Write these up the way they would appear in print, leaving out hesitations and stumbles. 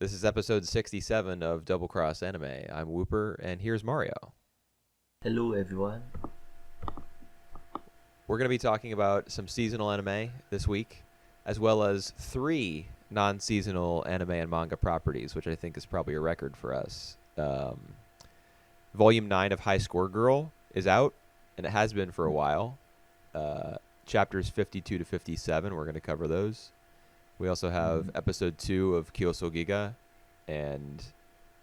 This is episode 67 of Double Cross Anime. I'm Whooper, and here's Mario. Hello everyone. We're going to be talking about some seasonal anime this week, as well as 3 non-seasonal anime and manga properties, which I think is probably a record for us. Volume 9 of High Score Girl is out, and it has been for a while. Chapters 52 to 57, we're going to cover those. We also have episode 2 of Kyosogiga and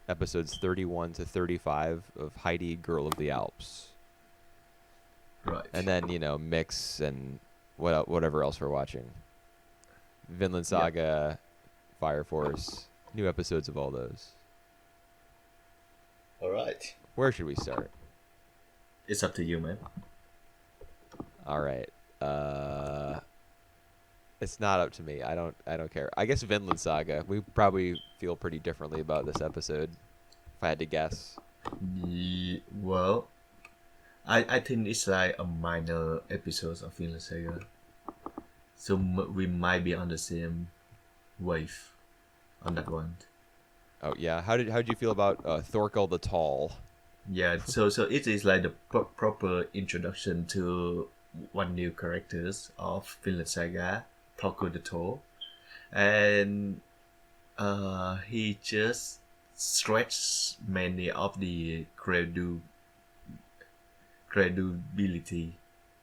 episodes 31 to 35 of Heidi, Girl of the Alps. Right. And then, Mix and whatever else we're watching. Vinland Saga, Fire Force, new episodes of all those. All right. Where should we start? It's up to you, man. All right. It's not up to me. I don't care. I guess Vinland Saga. We probably feel pretty differently about this episode, if I had to guess. Well, I think it's like a minor episode of Vinland Saga, so we might be on the same wave on that one. Oh yeah. How did you feel about Thorkel the Tall? Yeah. So it is like the proper introduction to one new characters of Vinland Saga, Talkin the Tall, and he just stretched many of the credibility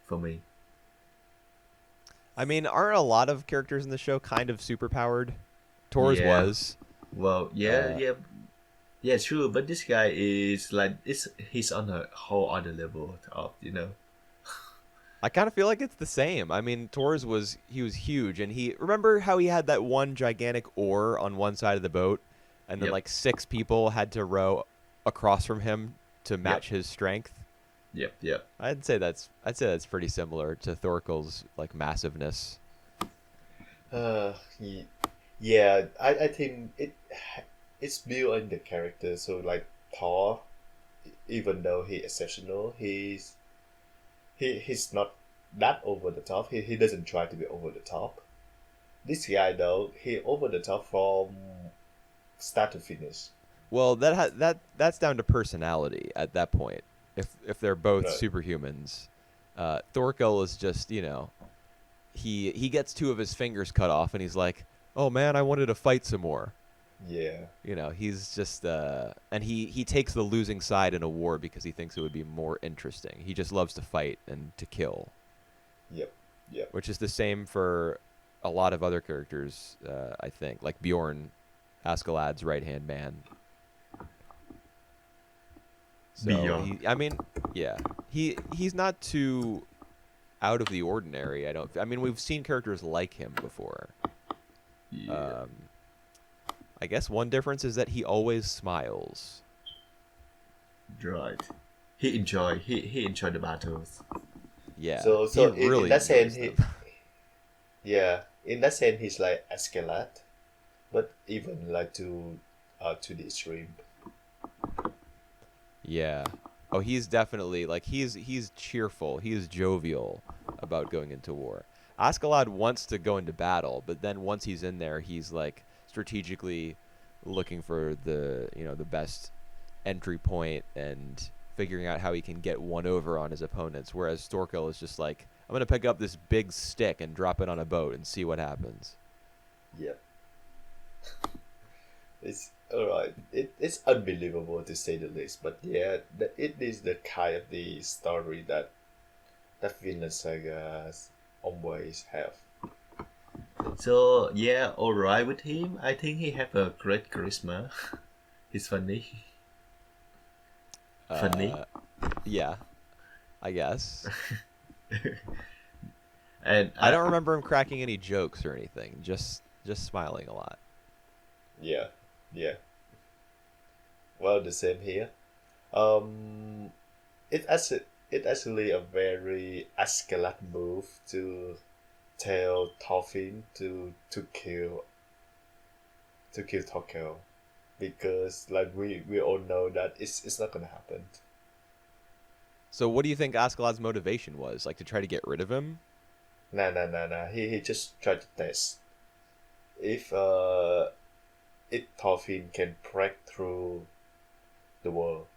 for me. I mean, aren't a lot of characters in the show kind of superpowered? Tor's Yeah. was. Well, yeah, true. But this guy is like he's on a whole other level of. I kind of feel like it's the same. I mean, Tor's was huge, and remember how he had that one gigantic oar on one side of the boat, and then Yep. like 6 people had to row across from him to match his strength. Yep. I'd say that's pretty similar to Thorkel's like massiveness. Yeah, I think it's built on the character. So like Thor, even though he's exceptional, he's not that over the top. He doesn't try to be over the top. This guy though, he over the top from start to finish. Well, that's down to personality at that point. If they're both Right. superhumans, Thorkel is just he gets 2 of his fingers cut off, and he's like, "Oh man, I wanted to fight some more." Yeah, He's just and he takes the losing side in a war because he thinks it would be more interesting. He just loves to fight and to kill, yep. which is the same for a lot of other characters. I think like Bjorn, Askeladd's right hand man. So Bjorn. he's not too out of the ordinary. I mean, we've seen characters like him before. Yeah. I guess one difference is that he always smiles. Right. He enjoyed the battles. Yeah. So he in really that sense, enjoys them. in that sense, he's like Askeladd, but even like to the extreme. Yeah. Oh, he's definitely like he's cheerful. He is jovial about going into war. Askeladd wants to go into battle, but then once he's in there, he's like strategically looking for the best entry point and figuring out how he can get one over on his opponents. Whereas Thorkel is just like, I'm gonna pick up this big stick and drop it on a boat and see what happens. Yep. It's alright. It's unbelievable to say the least, but yeah, it is the kind of the story that Vinland Sagas always have. So yeah, alright with him. I think he have a great charisma. He's funny. Funny. Yeah, I guess. And I don't remember him cracking any jokes or anything. Just smiling a lot. Yeah. Well, the same here. It actually a very Askeladd move to tell Thorfinn to kill Torkel, because like we all know that it's not gonna happen. So what do you think Askeladd's motivation was? Like to try to get rid of him? Nah. He just tried to test if it Thorfinn can break through the wall.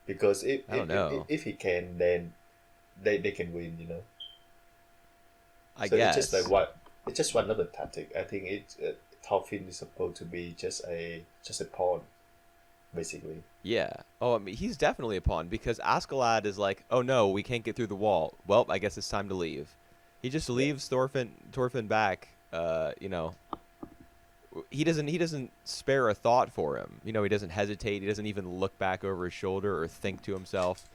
Because I don't know. if he can, then they can win, you know. I So it's just like guess. what it's just one other tactic. I think Thorfinn is supposed to be just a pawn, basically. Yeah. Oh, I mean, he's definitely a pawn because Askeladd is like, oh no, we can't get through the wall. Well, I guess it's time to leave. He just Yeah. leaves Thorfinn back. You know, he doesn't spare a thought for him. You know, he doesn't hesitate. He doesn't even look back over his shoulder or think to himself,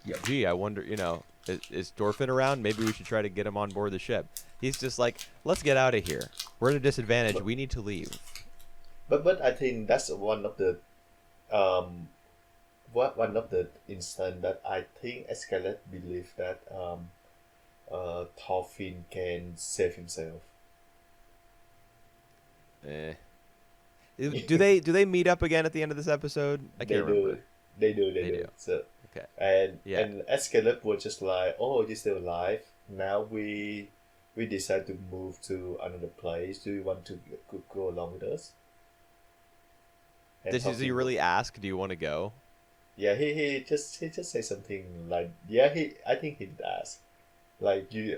Yep. gee, I wonder, you know, is Thorfinn around? Maybe we should try to get him on board the ship. He's just like, let's get out of here. We're at a disadvantage. But We need to leave. but I think that's one of the um one of the instant that I think Escalade believe that Thorfinn can save himself. Eh. Do they meet up again at the end of this episode? I They can't do, remember. they They do. do. So Okay. Yeah. and Escalade was just like, oh, you're still alive. Now we decide to move to another place. Do you want to go along with us? And Does he Thorfinn really ask? Do you want to go? Yeah, he just say something like, yeah, I think he did ask, like, do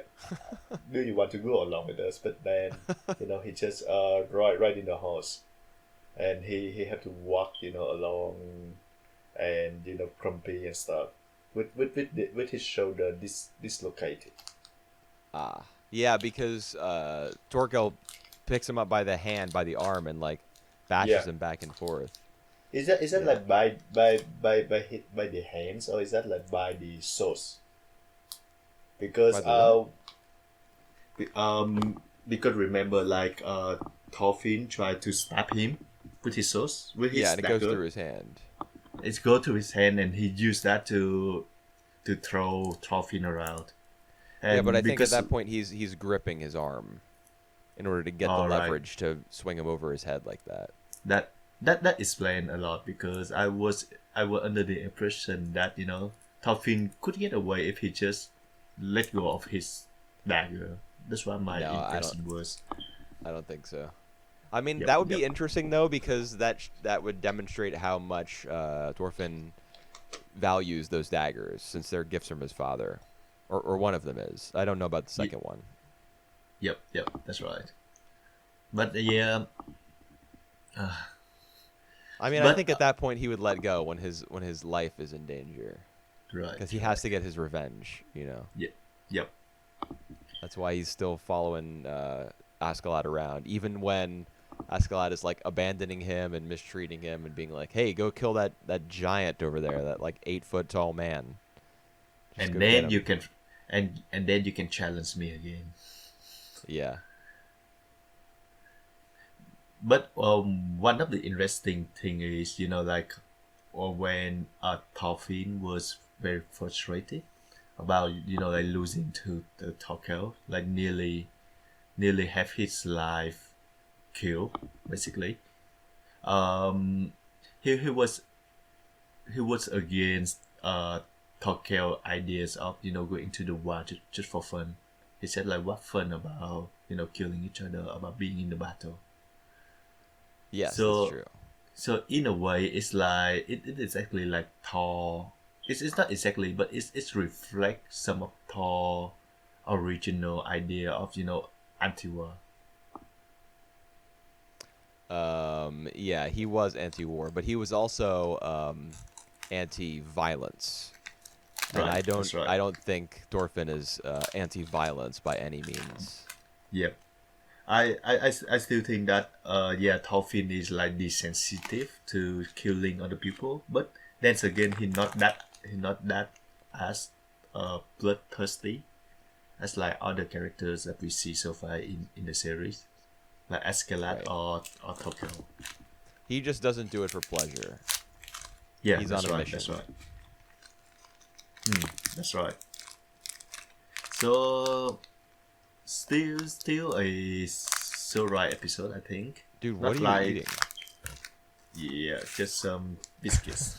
you want to go along with us? But then he just ride in the horse, and he had to walk along, and grumpy and stuff, with his shoulder dislocated. Ah. Yeah, because Torkel picks him up by the hand, by the arm, and like bashes Yeah. him back and forth. Is that Yeah. like by hit by the hands, or is that like by the sauce? Because By the because remember, like Thorfinn tried to stab him with his sauce, with his Yeah, and it goes dagger. through his hand. It's go to his hand, and he used that to throw Thorfinn around. And Yeah, but I think at because that point he's gripping his arm in order to get the All right. leverage to swing him over his head like that. that explained a lot, because I was under the impression that Thorfinn could get away if he just let go of his dagger. That's what my No, I impression was. I don't think so. I mean, Yep, that would be yep. interesting though, because that would demonstrate how much Thorfinn values those daggers, since they're gifts from his father, or one of them is. I don't know about the second one. Yep, that's right. But yeah, I mean, I But, think at that point he would let go when his life is in danger, right. because he has to get his revenge. You know, Yep. that's why he's still following Askeladd around, even when Askeladd is like abandoning him and mistreating him and being like, "Hey, go kill that giant over there, that like 8 foot tall man." Just And go then get him. you can, and then you can challenge me again. Yeah. But one of the interesting thing is, like, or when Thorfinn was very frustrated about like losing to the Torkel, like nearly have his life killed, basically. He was against Torkel ideas of going to the war just for fun. He said, like, what fun about killing each other, about being in the battle. Yes, So- that's true. So in a way, it's like it is exactly like Thor. It's not exactly, but it's reflect some of Thor original idea of anti-war. Yeah, he was anti-war, but he was also anti-violence. And Right, I don't that's right. I don't think Thorfinn is anti-violence by any means. Yep. I still think that Thorfinn is like desensitive to killing other people, but then again he not that as bloodthirsty as like other characters that we see so far in the series, like Askeladd Right. or Torkel. He just doesn't do it for pleasure. Yeah, He's that's on a right. mission. That's right. That's right. So still a so right episode, I think. Dude, Not what are you like- eating? Yeah, just some biscuits.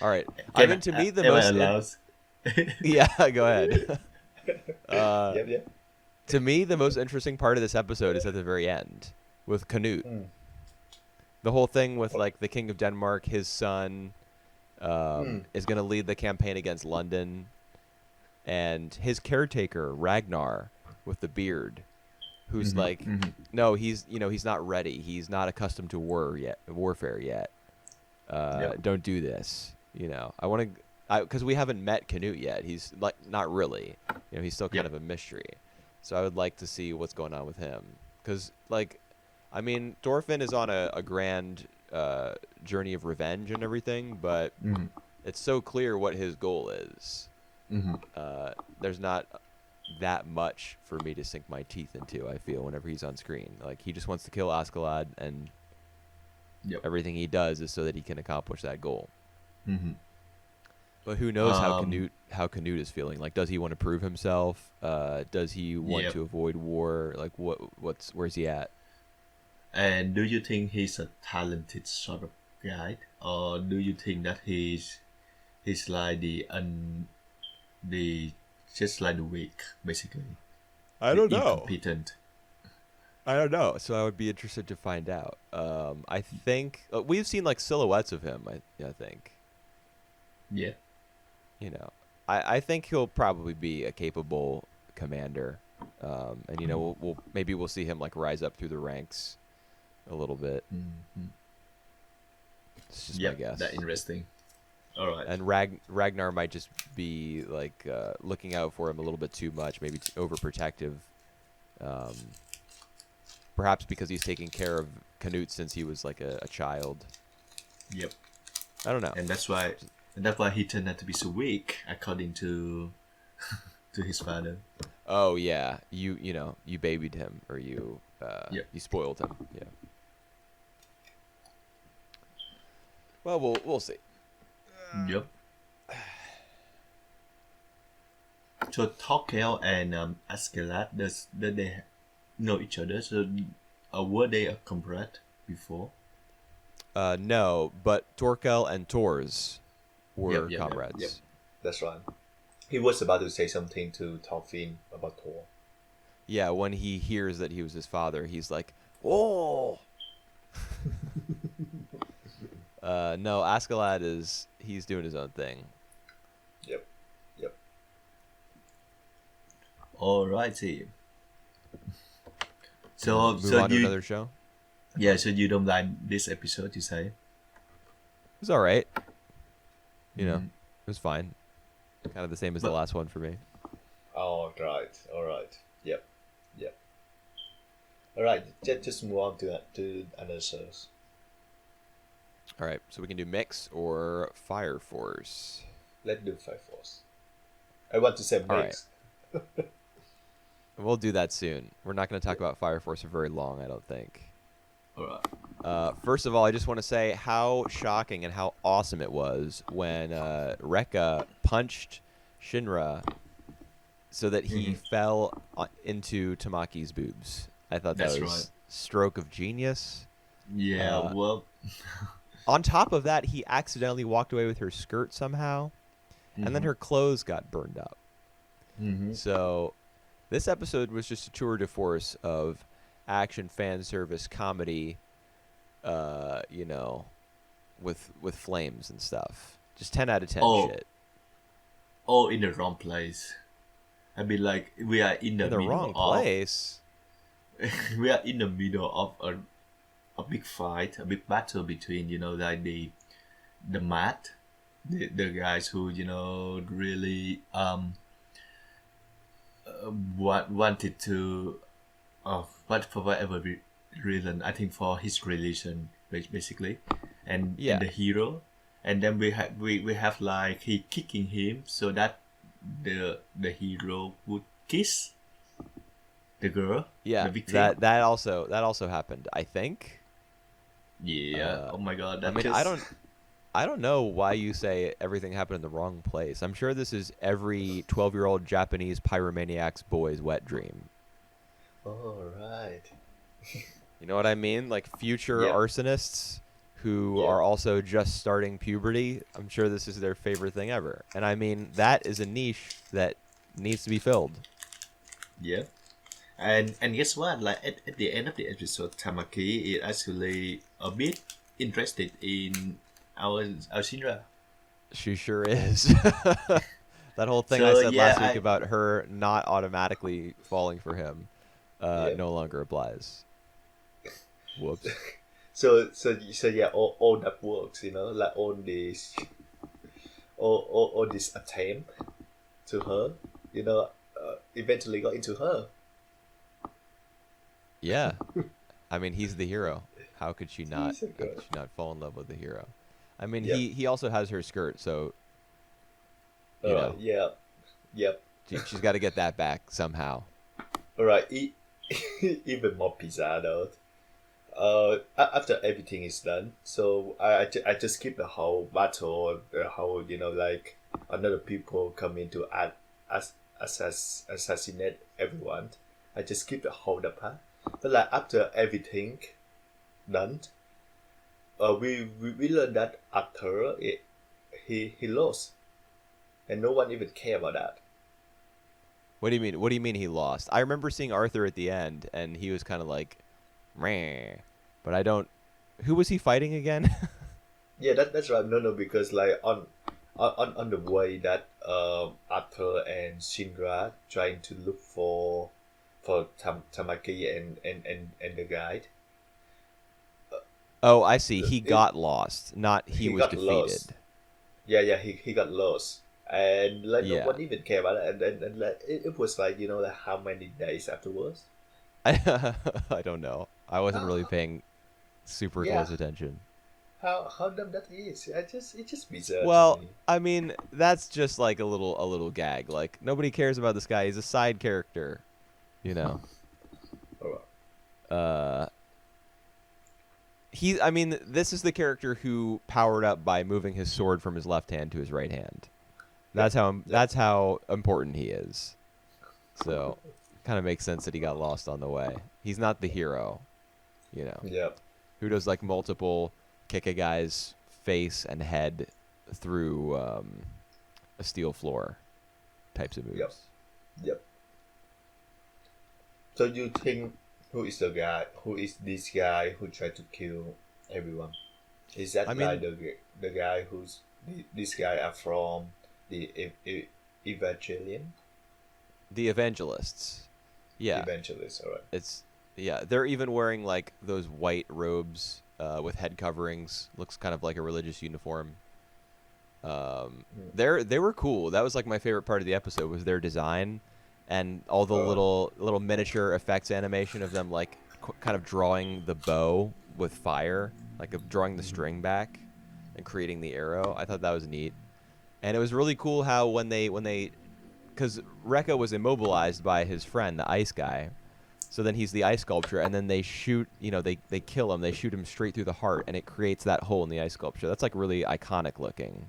All right. I mean, to me, the am I most allowed? yeah, go ahead. Yep. To me, the most interesting part of this episode is at the very end, with Canute. Mm. The whole thing with like the King of Denmark, his son, is going to lead the campaign against London, and his caretaker Ragnar with the beard, who's like, no, he's not ready. He's not accustomed to warfare yet. Yep. Don't do this. I want to, because we haven't met Canute yet. He's like not really. He's still kind Yep. of a mystery. So I would like to see what's going on with him, because like, I mean, Thorfinn is on a grand journey of revenge and everything, but it's so clear what his goal is. There's not that much for me to sink my teeth into, I feel, whenever he's on screen. Like, he just wants to kill Askeladd, and Yep. everything he does is so that he can accomplish that goal. Mm-hmm. But who knows how Canute is feeling? Like, does he want to prove himself? Does he want Yep. to avoid war? Like, where's he at? And do you think he's a talented sort of guy, or do you think that he's like the just like the weak, basically? I don't know. Incompetent. I don't know. So I would be interested to find out. I think we've seen like silhouettes of him. I think. Yeah. I think he'll probably be a capable commander, and we'll see him like rise up through the ranks a little bit. Mm-hmm. It's just my guess. That's interesting. All right. And Ragnar might just be like looking out for him a little bit too much, maybe overprotective. Perhaps because he's taking care of Canute since he was like a child. Yep. I don't know. And that's why he turned out to be so weak, according to his father. Oh yeah, you babied him, or you spoiled him. Yeah. Well, we'll see. Yep. So Torkel and Askeladd, does they know each other? So were they a comrade before? No, but Torkel and Tors were Yep. comrades. Yep. That's right. He was about to say something to Thorfinn about Thor. Yeah, when he hears that he was his father, he's like, "Oh." No, Askeladd he's doing his own thing. Yep. Alrighty. So Move on to another show. Yeah, so you don't like this episode, you say? It was all right. It Mhm. was fine. Kind of the same as the last one for me. All right. Yep. All right. Just move on to another shows. All right, so we can do Mix or Fire Force. Let's do Fire Force. I want to say All mix. We'll do that soon. We're not going to talk about Fire Force for very long, I don't think. Alright. First of all, I just want to say how shocking and how awesome it was when Rekka punched Shinra so that he fell into Tamaki's boobs. I thought that That's was right. stroke of genius. Yeah, well... On top of that, he accidentally walked away with her skirt somehow, and then her clothes got burned up. Mm-hmm. So this episode was just a tour de force of action, fan service, comedy, with flames and stuff. Just 10 out of 10 shit. All in the wrong place. I mean, like, we are in the In the middle wrong of... place. We are in the middle of a big fight, a big battle between, like the mat, the guys who, really wanted to, for whatever reason, I think for his religion, basically, and the hero, and then we have like he kicking him so that the hero would kiss the girl. Yeah, the victim. that also happened, I think. Yeah. Oh my god. I don't know why you say everything happened in the wrong place. I'm sure this is every 12-year-old Japanese pyromaniac's boy's wet dream. All right. You know what I mean? Like future arsonists who are also just starting puberty. I'm sure this is their favorite thing ever. And I mean, that is a niche that needs to be filled. Yeah. And guess what? Like at the end of the episode, Tamaki is actually a bit interested in our Shinra. She sure is. That whole thing I So said yeah, last week about her not automatically falling for him Yeah. no longer applies. Whoops. So yeah, all that works, like all this attempt to her, eventually got into her. Yeah. I mean, he's the hero. How could she not? He's a How girl. could she not fall in love with the hero? I mean, Yep. he also has her skirt, so you know Yeah. Yep. she's got to get that back somehow. All right. Even more bizarre though. After everything is done, so I just skip the whole battle, the whole like another people come in to assassinate everyone. I just skip the whole that part. But like after everything done, we learned that Arthur he lost, and no one even care about that. What do you mean? What do you mean he lost? I remember seeing Arthur at the end, and he was kind of like, meh. But I don't. Who was he fighting again? Yeah, that's right. No, because like on the way that Arthur and Shinra trying to look for Tamaki and the guide. Oh, I see. He It, got lost. Not he was got defeated. lost. Yeah, he got lost, and like no Yeah. one even care about it. And like it was like like how many days afterwards. I don't know. I wasn't really How, paying super yeah, close attention. how dumb that is. It's just bizarre to Well, me. I mean, that's just like a little gag. Like nobody cares about this guy. He's a side character, you know. Alright. Uh I mean, this is the character who powered up by moving his sword from his left hand to his right hand. That's how Yep. that's how important he is. So, kind of makes sense that he got lost on the way. He's not the hero, you know, Yep. who does like multiple kick a guy's face and head through a steel floor types of moves. Yep. Yep. So you think who is the guy? Who is this guy who tried to kill everyone? Is that I like mean, the guy who's this guy are from the Evangelion the evangelists. Yeah, evangelist? All right. it's yeah. They're even wearing like those white robes with head coverings. Looks kind of like a religious uniform. Mm. They were cool. That was like my favorite part of the episode was their design and all the Uh, little miniature effects animation of them like kind of drawing the bow with fire, like of drawing the string back and creating the arrow. I thought that was neat. And it was really cool how when they cuz Rekka was immobilized by his friend, the ice guy. So then he's the ice sculpture and then they shoot, they kill him. They shoot him straight through the heart and it creates that hole in the ice sculpture. That's like really iconic looking.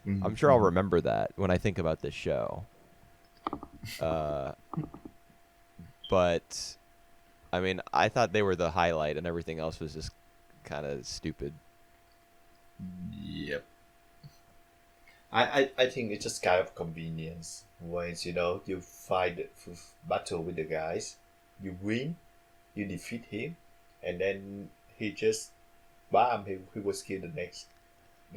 I'm sure I'll remember that when I think about this show. But I mean, I thought they were the highlight, and everything else was just kind of stupid. Yep. I think it's just kind of convenience. Once you fight battle with the guys, you win, you defeat him, and then he just bam, he was killed the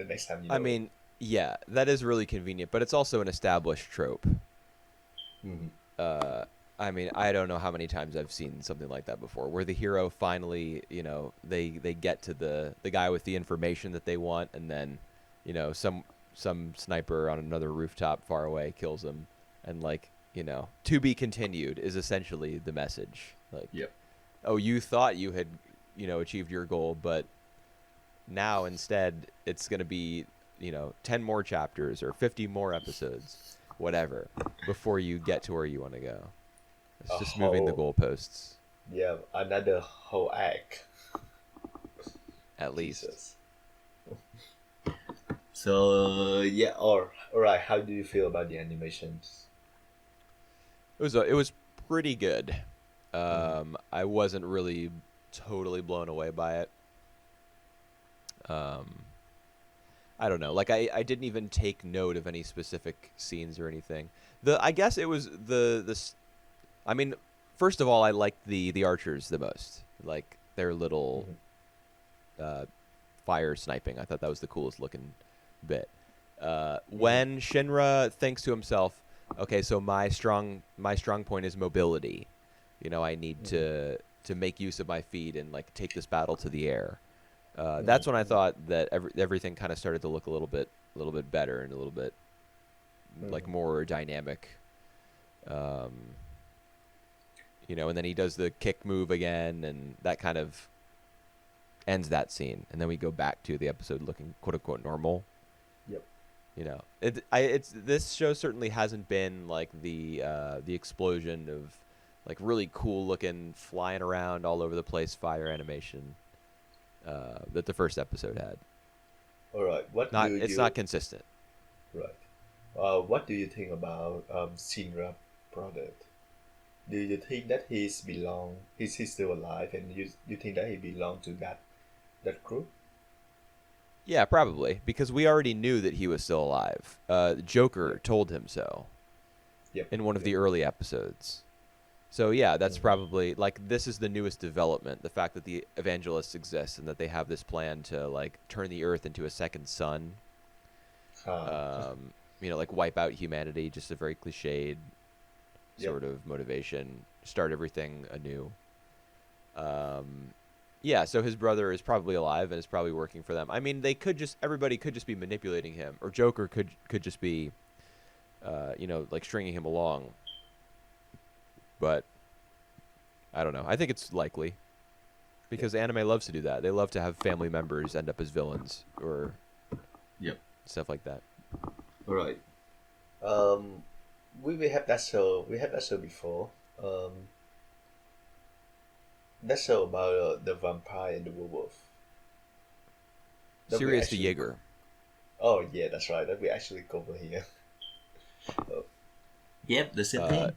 next time. I mean, yeah, that is really convenient, but it's also an established trope. Mhm. I mean, I don't know how many times I've seen something like that before, where the hero finally, they get to the guy with the information that they want, and then, some sniper on another rooftop far away kills him, and like, to be continued is essentially the message. Like, Yep. oh, you thought you had, achieved your goal, but now instead it's going to be, 10 more chapters or 50 more episodes, whatever, before you get to where you want to go. It's A just moving the whole goalposts, Yeah, another whole act. at least. Jesus. So yeah, all right. How do you feel about the animations? It was pretty good. I wasn't really totally blown away by it. I don't know. Like I didn't even take note of any specific scenes or anything. I guess it was I mean, first of all, I liked the archers the most. Like their little fire sniping. I thought that was the coolest looking bit. When Shinra thinks to himself, okay, so my strong point is mobility. You know, I need to make use of my feet and like take this battle to the air. That's when I thought that everything kind of started to look a little bit better and a little bit like more dynamic. You know, and then he does the kick move again, and that kind of ends that scene. And then we go back to the episode looking quote unquote normal. Yep. You know, it's this show certainly hasn't been like the explosion of like really cool looking flying around all over the place fire animation that the first episode had. All right. It's not consistent. Right. What do you think about Shinra brother? Do you think that he's still alive, and you think that he belonged to that group? Yeah, probably, because we already knew that he was still alive. Joker told him so. Yep. In one of the early episodes. So yeah, that's probably like this is the newest development, the fact that the evangelists exist and that they have this plan to like turn the earth into a second sun. You know, like wipe out humanity, just a very cliched sort of motivation, start everything anew. Yeah, so his brother is probably alive and is probably working for them. I mean, everybody could just be manipulating him, or Joker could just be, you know, like stringing him along. But I don't know. I think it's likely because anime loves to do that. They love to have family members end up as villains or stuff like that. All right. We have that show. We had that show before. That show about the vampire and the werewolf. Sirius the Jaeger. Oh yeah, that's right. That we actually cover here. Yep, the same thing.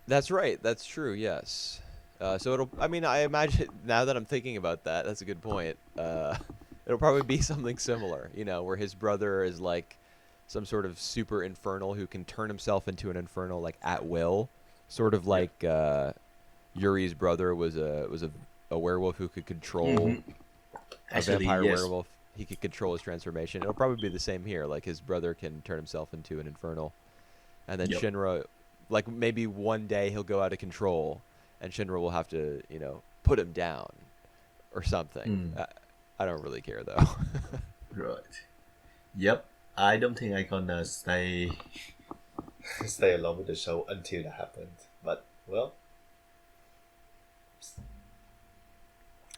That's right. That's true. Yes. So I mean, I imagine now that I'm thinking about that, that's a good point. It'll probably be something similar, you know, where his brother is like some sort of super infernal who can turn himself into an infernal like at will, sort of like Yuri's brother was a werewolf who could control a vampire werewolf. He could control his transformation. It'll probably be the same here. Like his brother can turn himself into an infernal, and then Shinra, like maybe one day he'll go out of control, and Shinra will have to, you know, put him down, or something. I don't really care though. Right. Yep. I don't think I'm gonna stay along with the show until that happens. But well,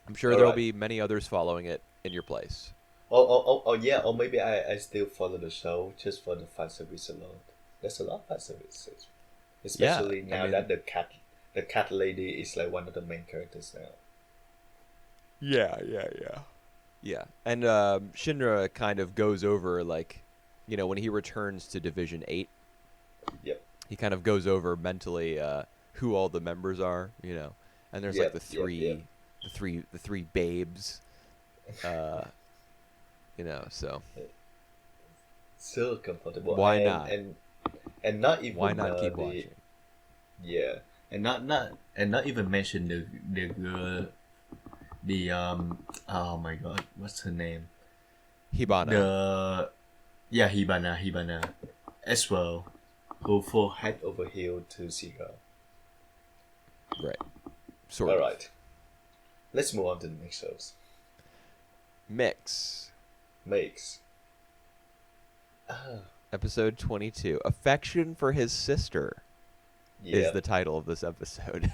I'm sure there'll be many others following it in your place. Oh yeah. Or maybe I still follow the show just for the fan service alone. There's a lot of fan services, especially now that the cat lady is like one of the main characters now. Yeah, and Shinra kind of goes over, like, you know, when he returns to Division 8, he kind of goes over mentally who all the members are, you know, and there's like the three babes, you know, so. So comfortable. Why not? And not even. Why not keep watching? Yeah, and not even mention the girl. Oh my god, what's her name? Hibana. Hibana as well, who fall head over heel to Zero. Right. Sort of. All right. Let's move on to the next shows. Makes. Episode 22. Affection for his sister is the title of this episode.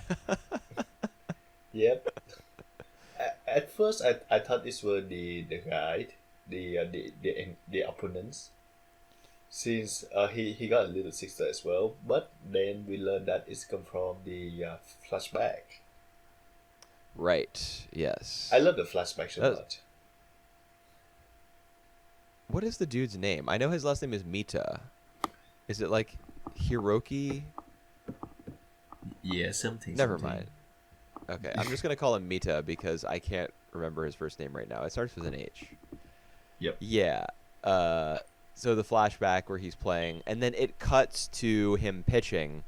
Yep. At first, I thought this were the guide, the opponents, since he got a little sister as well. But then we learned that it's come from the flashback. Right. Yes. I love the flashback so much. What is the dude's name? I know his last name is Mita. Is it like Hiroki? Yeah, something. Never mind. Okay, I'm just gonna call him Mita because I can't remember his first name right now. It starts with an H. Yep. Yeah. So the flashback where he's playing, and then it cuts to him pitching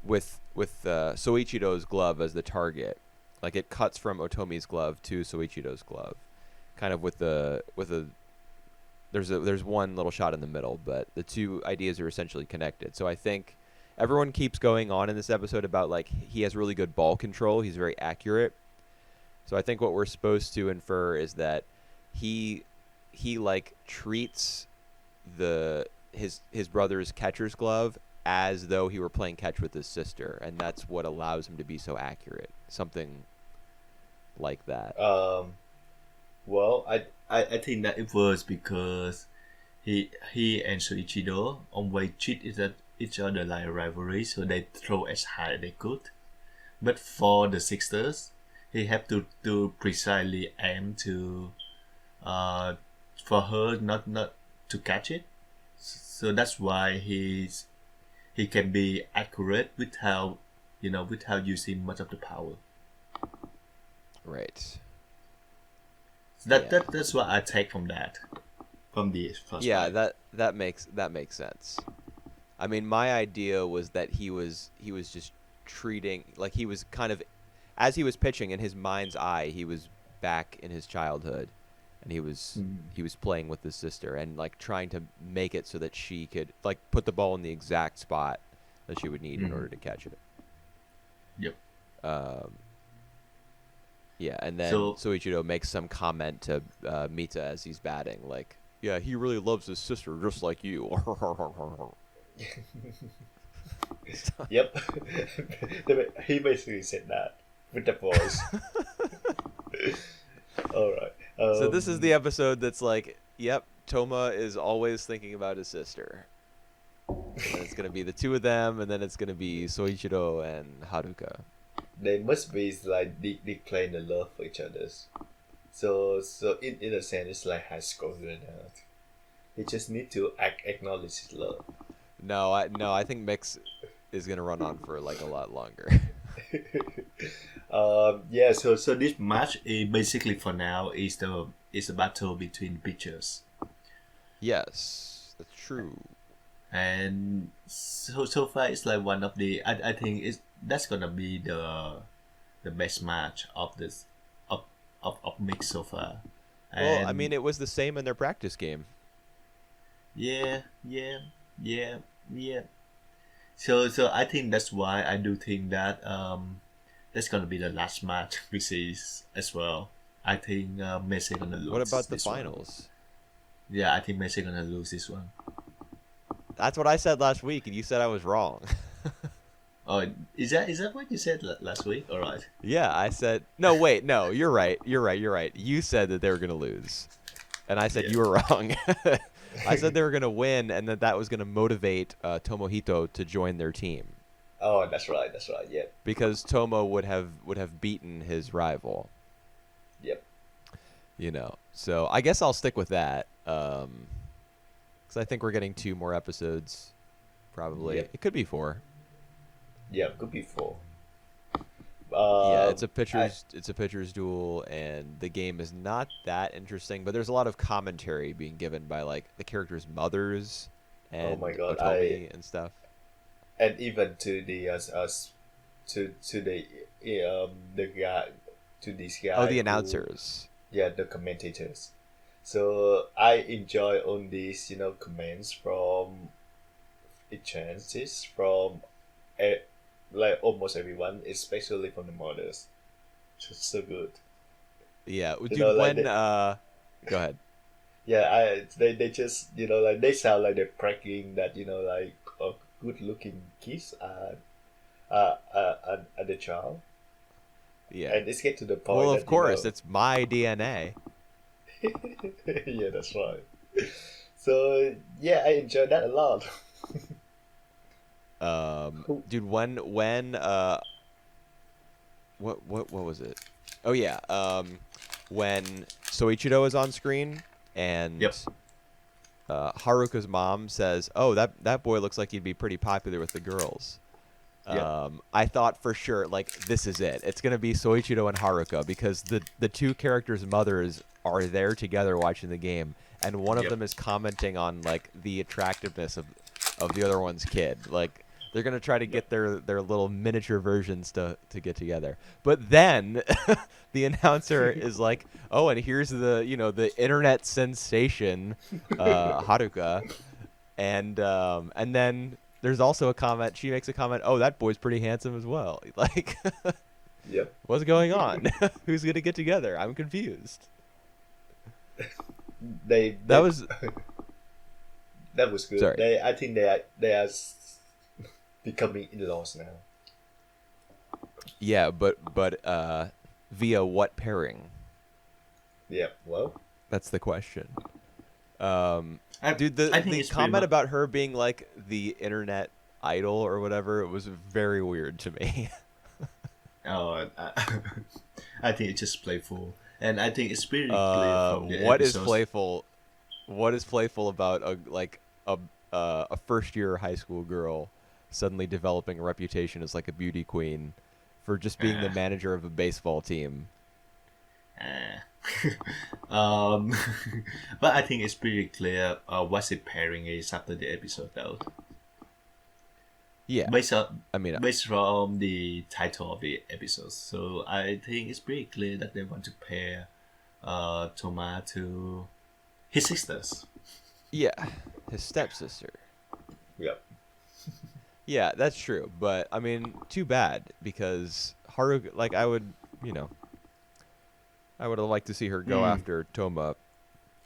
with Soichido's glove as the target. Like it cuts from Otomi's glove to Soichido's glove, kind of with a there's one little shot in the middle, but the two ideas are essentially connected. So I think everyone keeps going on in this episode about like he has really good ball control. He's very accurate. So I think what we're supposed to infer is that he like treats his brother's catcher's glove as though he were playing catch with his sister, and that's what allows him to be so accurate. Something like that. Well, I think that it was because he and Soichido always treat each other like a rivalry, so they throw as high as they could. But for the sisters, he have to precisely aim to for her not to catch it. So that's why he can be accurate without using much of the power. Right. So that's what I take from that, from the first. Yeah, part. that makes sense. I mean, my idea was that he was just treating like he was kind of, as he was pitching in his mind's eye, he was back in his childhood, and he was playing with his sister and like trying to make it so that she could like put the ball in the exact spot that she would need in order to catch it. Yep. Yeah, and then Soichiro makes some comment to Mita as he's batting, like, "Yeah, he really loves his sister just like you." Yep. He basically said that with the voice. All right. So this is the episode that's like, yep, Toma is always thinking about his sister. And then it's gonna be the two of them, and then it's gonna be Soichiro and Haruka. They must be like declaring the love for each other. So in a sense, it's like high school right now. He just need to acknowledge his love. No, I think Mix is gonna run on for like a lot longer. Yeah. So this match is basically for now is a battle between pitchers. Yes, that's true. And so far it's like one of the I think that's gonna be the best match of this of Mix so far. And Well, I mean, it was the same in their practice game. yeah. So I think that's why I do think that that's gonna be the last match we see as well. I think Messi gonna lose. What about the this one. finals? Yeah, I think Messi gonna lose this one. That's what I said last week, and you said I was wrong. Oh, is that what you said last week? All right. Yeah, I said no. Wait, no, you're right. You said that they were gonna lose, and I said Yeah. you were wrong. I said they were gonna win, and that was gonna motivate Tomohito to join their team Oh, that's right. Yeah. because Tomo would have beaten his rival. Yep. You know, so I guess I'll stick with that. Because I think we're getting 2 more episodes, probably. Yep. It could be 4. Yeah. Could be 4. Yeah, it's a pitcher's duel, and the game is not that interesting. But there's a lot of commentary being given by like the characters' mothers and my God, Otomi and stuff. And even to the the guy, to this guy. Oh, the who- announcers. Yeah, the commentators. So I enjoy all these, comments from chances from like almost everyone, especially from the mothers. Just so good. Yeah, dude. know, like When go ahead. Yeah, they just like they sound like they're pranking that like a good looking kids at the child, Yeah. and it's get to the point. Well, that, of course, it's my DNA. Yeah, that's right. So yeah, I enjoy that a lot. Dude, when what was it? Oh yeah, when Soichiro is on screen and Yep. Haruka's mom says, "Oh, that boy looks like he'd be pretty popular with the girls." Yep. I thought for sure, like, this is it. It's gonna be Soichiro and Haruka because the two characters' mothers are there together watching the game, and one of Yep. them is commenting on like the attractiveness of the other one's kid. Like They're gonna try to get their little miniature versions to get together. But then the announcer is like, "Oh, and here's the internet sensation, Haruka," and then there's also a comment. She makes a comment. "Oh, that boy's pretty handsome as well." Like, Yep. what's going on? Who's gonna get together? I'm confused. That was that was good. Sorry. I think they are becoming in-laws now. Yeah, but via what pairing? Yeah. Well. That's the question. Dude, I think the it's pretty comment much. about her being like the internet idol or whatever, it was very weird to me. Oh, I think it's just playful, and I think it's pretty clear from the What is episodes. playful? What is playful about a first year high school girl suddenly developing a reputation as like a beauty queen for just being the manager of a baseball team? um, but I think it's pretty clear what the pairing is after the episode, though. Yeah, Based on, I mean, based from the title of the episode, so I think it's pretty clear that they want to pair Toma to his sisters. yeah, his stepsister. Yep. Yeah, that's true. But I mean, too bad because Haruka. Like, I would have liked to see her go after Toma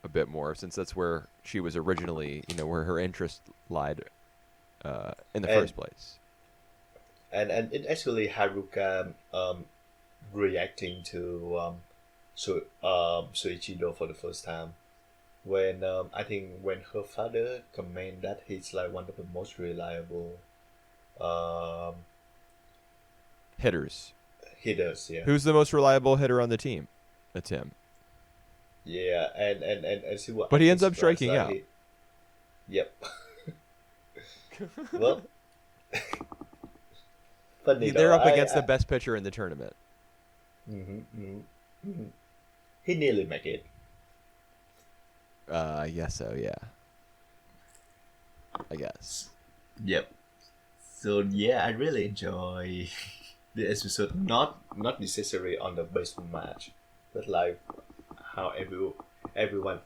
a bit more, since that's where she was originally, where her interest lied in the And- first place. And it actually Haruka reacting to Soichiro for the first time when I think when her father comment that he's like one of the most reliable um, Hitters. hitters. Yeah. Who's the most reliable hitter on the team? It's him. Yeah, and see what. But he ends I'm up striking surprised, out. like, Yep. Well, funny They're though. up against the best pitcher in the tournament. He nearly made it. I guess so, yeah. I guess. Yep. So yeah, I really enjoy the episode. Not necessarily on the baseball match, but like how everyone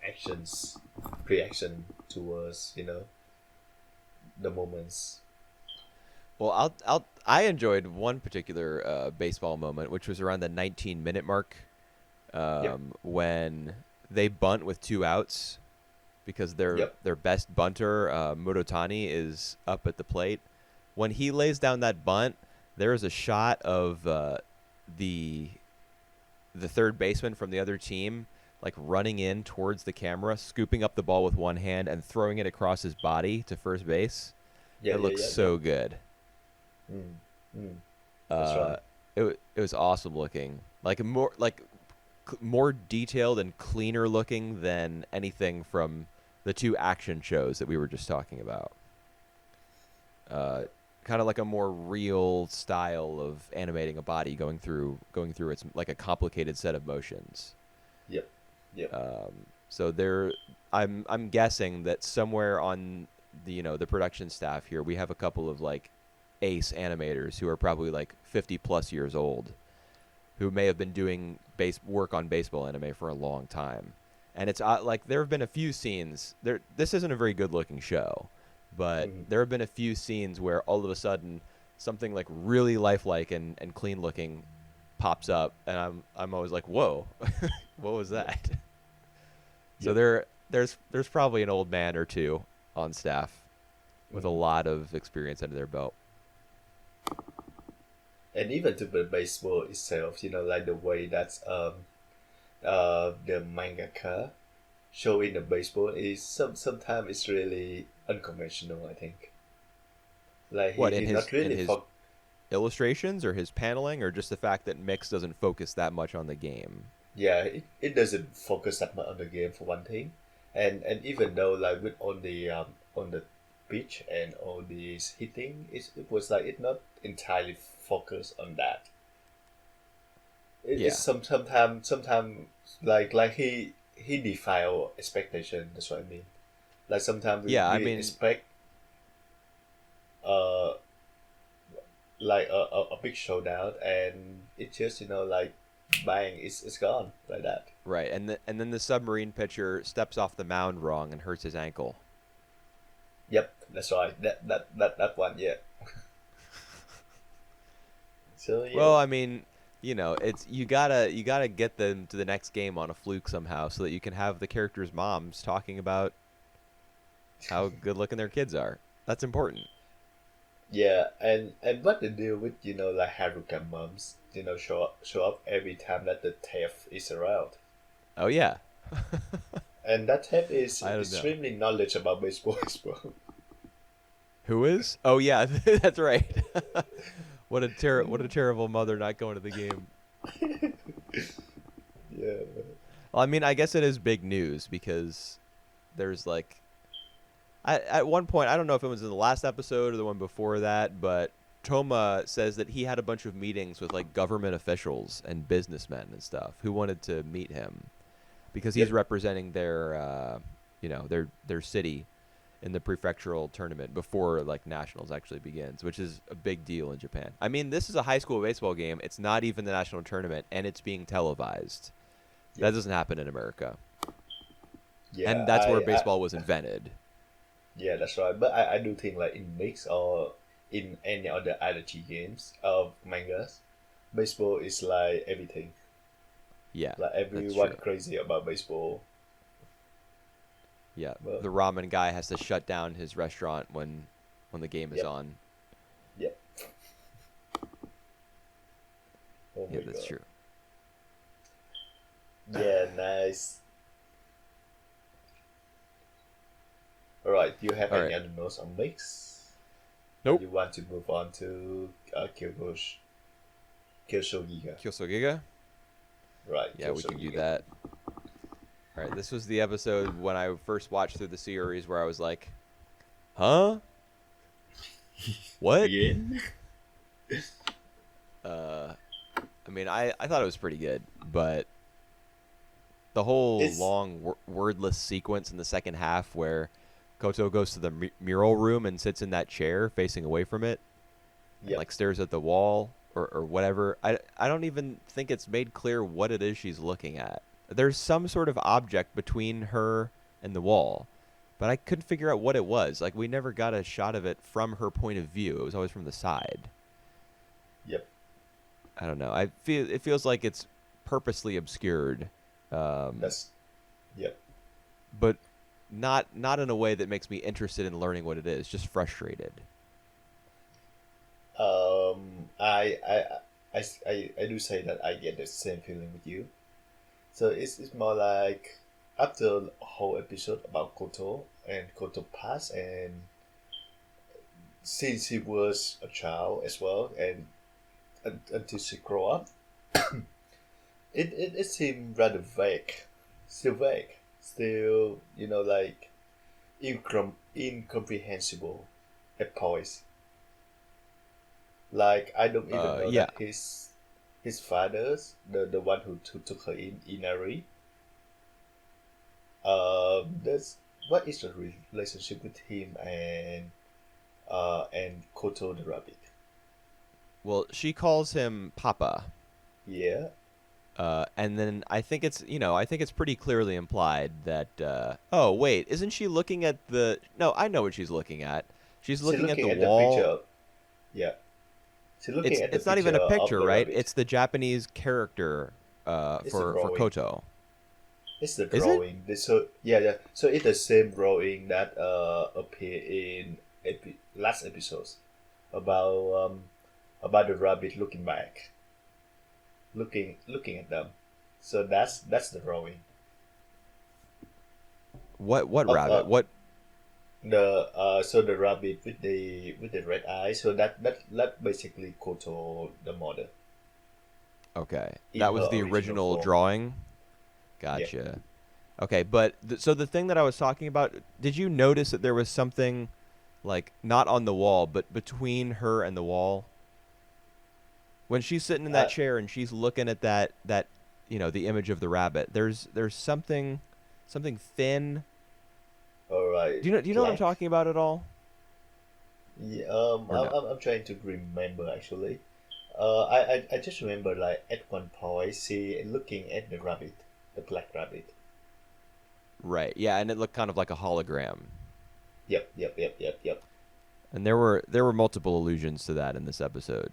reaction towards the moments. Well, I enjoyed one particular baseball moment, which was around the 19-minute mark, when they bunt with 2 outs because their best bunter, Murotani, is up at the plate. When he lays down that bunt, there is a shot of the third baseman from the other team like running in towards the camera, scooping up the ball with one hand and throwing it across his body to first base. It looks so good. That's right. It was awesome looking, more detailed and cleaner looking than anything from the 2 action shows that we were just talking about. Kind of like a more real style of animating a body going through its like a complicated set of motions. Yep. So I'm guessing that somewhere on the production staff here, we have a couple of like ace animators who are probably like 50 plus years old, who may have been doing work on baseball anime for a long time. And it's like there have been a few scenes there. This isn't a very good looking show, but there have been a few scenes where all of a sudden something like really lifelike and clean looking pops up, and I'm always like, whoa, what was that? So there's probably an old man or two on staff with a lot of experience under their belt. And even to the baseball itself, like the way that the mangaka showing the baseball is sometimes it's really unconventional. I think. Like What, he in did his not really in his illustrations or his paneling, or just the fact that Mix doesn't focus that much on the game? Yeah, it doesn't focus that much on the game for one thing, and even though like with on the pitch and all this hitting, it was like it not entirely focused on that. It's sometimes like he defy our expectation. That's what I mean. Like sometimes we expect like a big showdown, and it just like bang, it's gone like that. Right, and then the submarine pitcher steps off the mound wrong and hurts his ankle. Yep, that's right. That one, yeah. So yeah, Well, I mean, it's you gotta get them to the next game on a fluke somehow, so that you can have the characters' moms talking about how good looking their kids are. That's important. yeah, and what they deal with, like Haruka moms, show up every time that the theft is around, Oh yeah, and that theft is I don't know. extremely knowledge about baseball as well. Who is? Oh yeah, that's right. What a terrible mother not going to the game. Yeah, Well, I mean, I guess it is big news because there's like at one point, I don't know if it was in the last episode or the one before that, but Toma says that he had a bunch of meetings with like government officials and businessmen and stuff who wanted to meet him because he's yep, representing their their city in the prefectural tournament before like nationals actually begins, which is a big deal in Japan. I mean, this is a high school baseball game. It's not even the national tournament, and it's being televised. That yep, doesn't happen in America, yeah. and that's where baseball was invented. Yeah, that's right. But I do think like in mix or in any other IT games of mangas, baseball is like everything. Yeah, Like that's everyone true. crazy about baseball. Yeah, But the ramen guy has to shut down his restaurant when the game is yep, on. yep. Oh Yeah, my that's god. true. Yeah, nice. All right. Do you have All any right. other notes on mix? Or Nope. you want to move on to Kyosho Kyosogiga? Right, Yeah, we can do Kyosho. that. All right, this was the episode when I first watched through the series where I was like, "Huh? What?" Again? Uh, I mean, I thought it was pretty good, but the whole It's long wordless sequence in the second half where Koto goes to the mural room and sits in that chair facing away from it and yep. like stares at the wall or whatever. I don't even think it's made clear what it is she's looking at. There's some sort of object between her and the wall, but I couldn't figure out what it was. Like we never got a shot of it from her point of view. It was always from the side. Yep. I don't know. I feel it feels like it's purposely obscured, um, That's yep. but not in a way that makes me interested in learning what it is. Just frustrated. I do say that I get the same feeling with you. So it's more like after a whole episode about Koto and Koto past, and since he was a child as well, and until she grow up, it seemed rather vague, still vague, still like incomprehensible at points. Like I don't even know Yeah. that his father's the one who took her in Inari. That's what is the relationship with him and Koto the rabbit. Well, she calls him Papa. Yeah, And then I think it's pretty clearly implied that, oh, wait, isn't she looking at the, no, I know what she's looking at. She's she's looking at the looking at the picture. wall. Yeah, she's looking at the It's not picture even a of picture, the right? rabbit. It's the Japanese character, It's the for drawing. Koto. It's the Is it? drawing. So yeah, yeah. So it's the same drawing that appear in last episodes about about the rabbit looking back, looking at them. So that's the drawing. What Uh, rabbit? uh, What? the so the rabbit with the red eyes. So that basically Koto the mother Okay. in That was her the original original form. drawing? Yeah. Gotcha. Okay, but so the thing that I was talking about, did you notice that there was something like not on the wall, but between her and the wall? When she's sitting in that Uh, chair and she's looking at that the image of the rabbit, there's something thin. all right. Do you know what I'm Black. talking about at all? Yeah, or no? I'm trying to remember actually. I just remember like at one point she looking at the rabbit, the black rabbit. Right. Yeah, and it looked kind of like a hologram. Yep. And there were multiple allusions to that in this episode.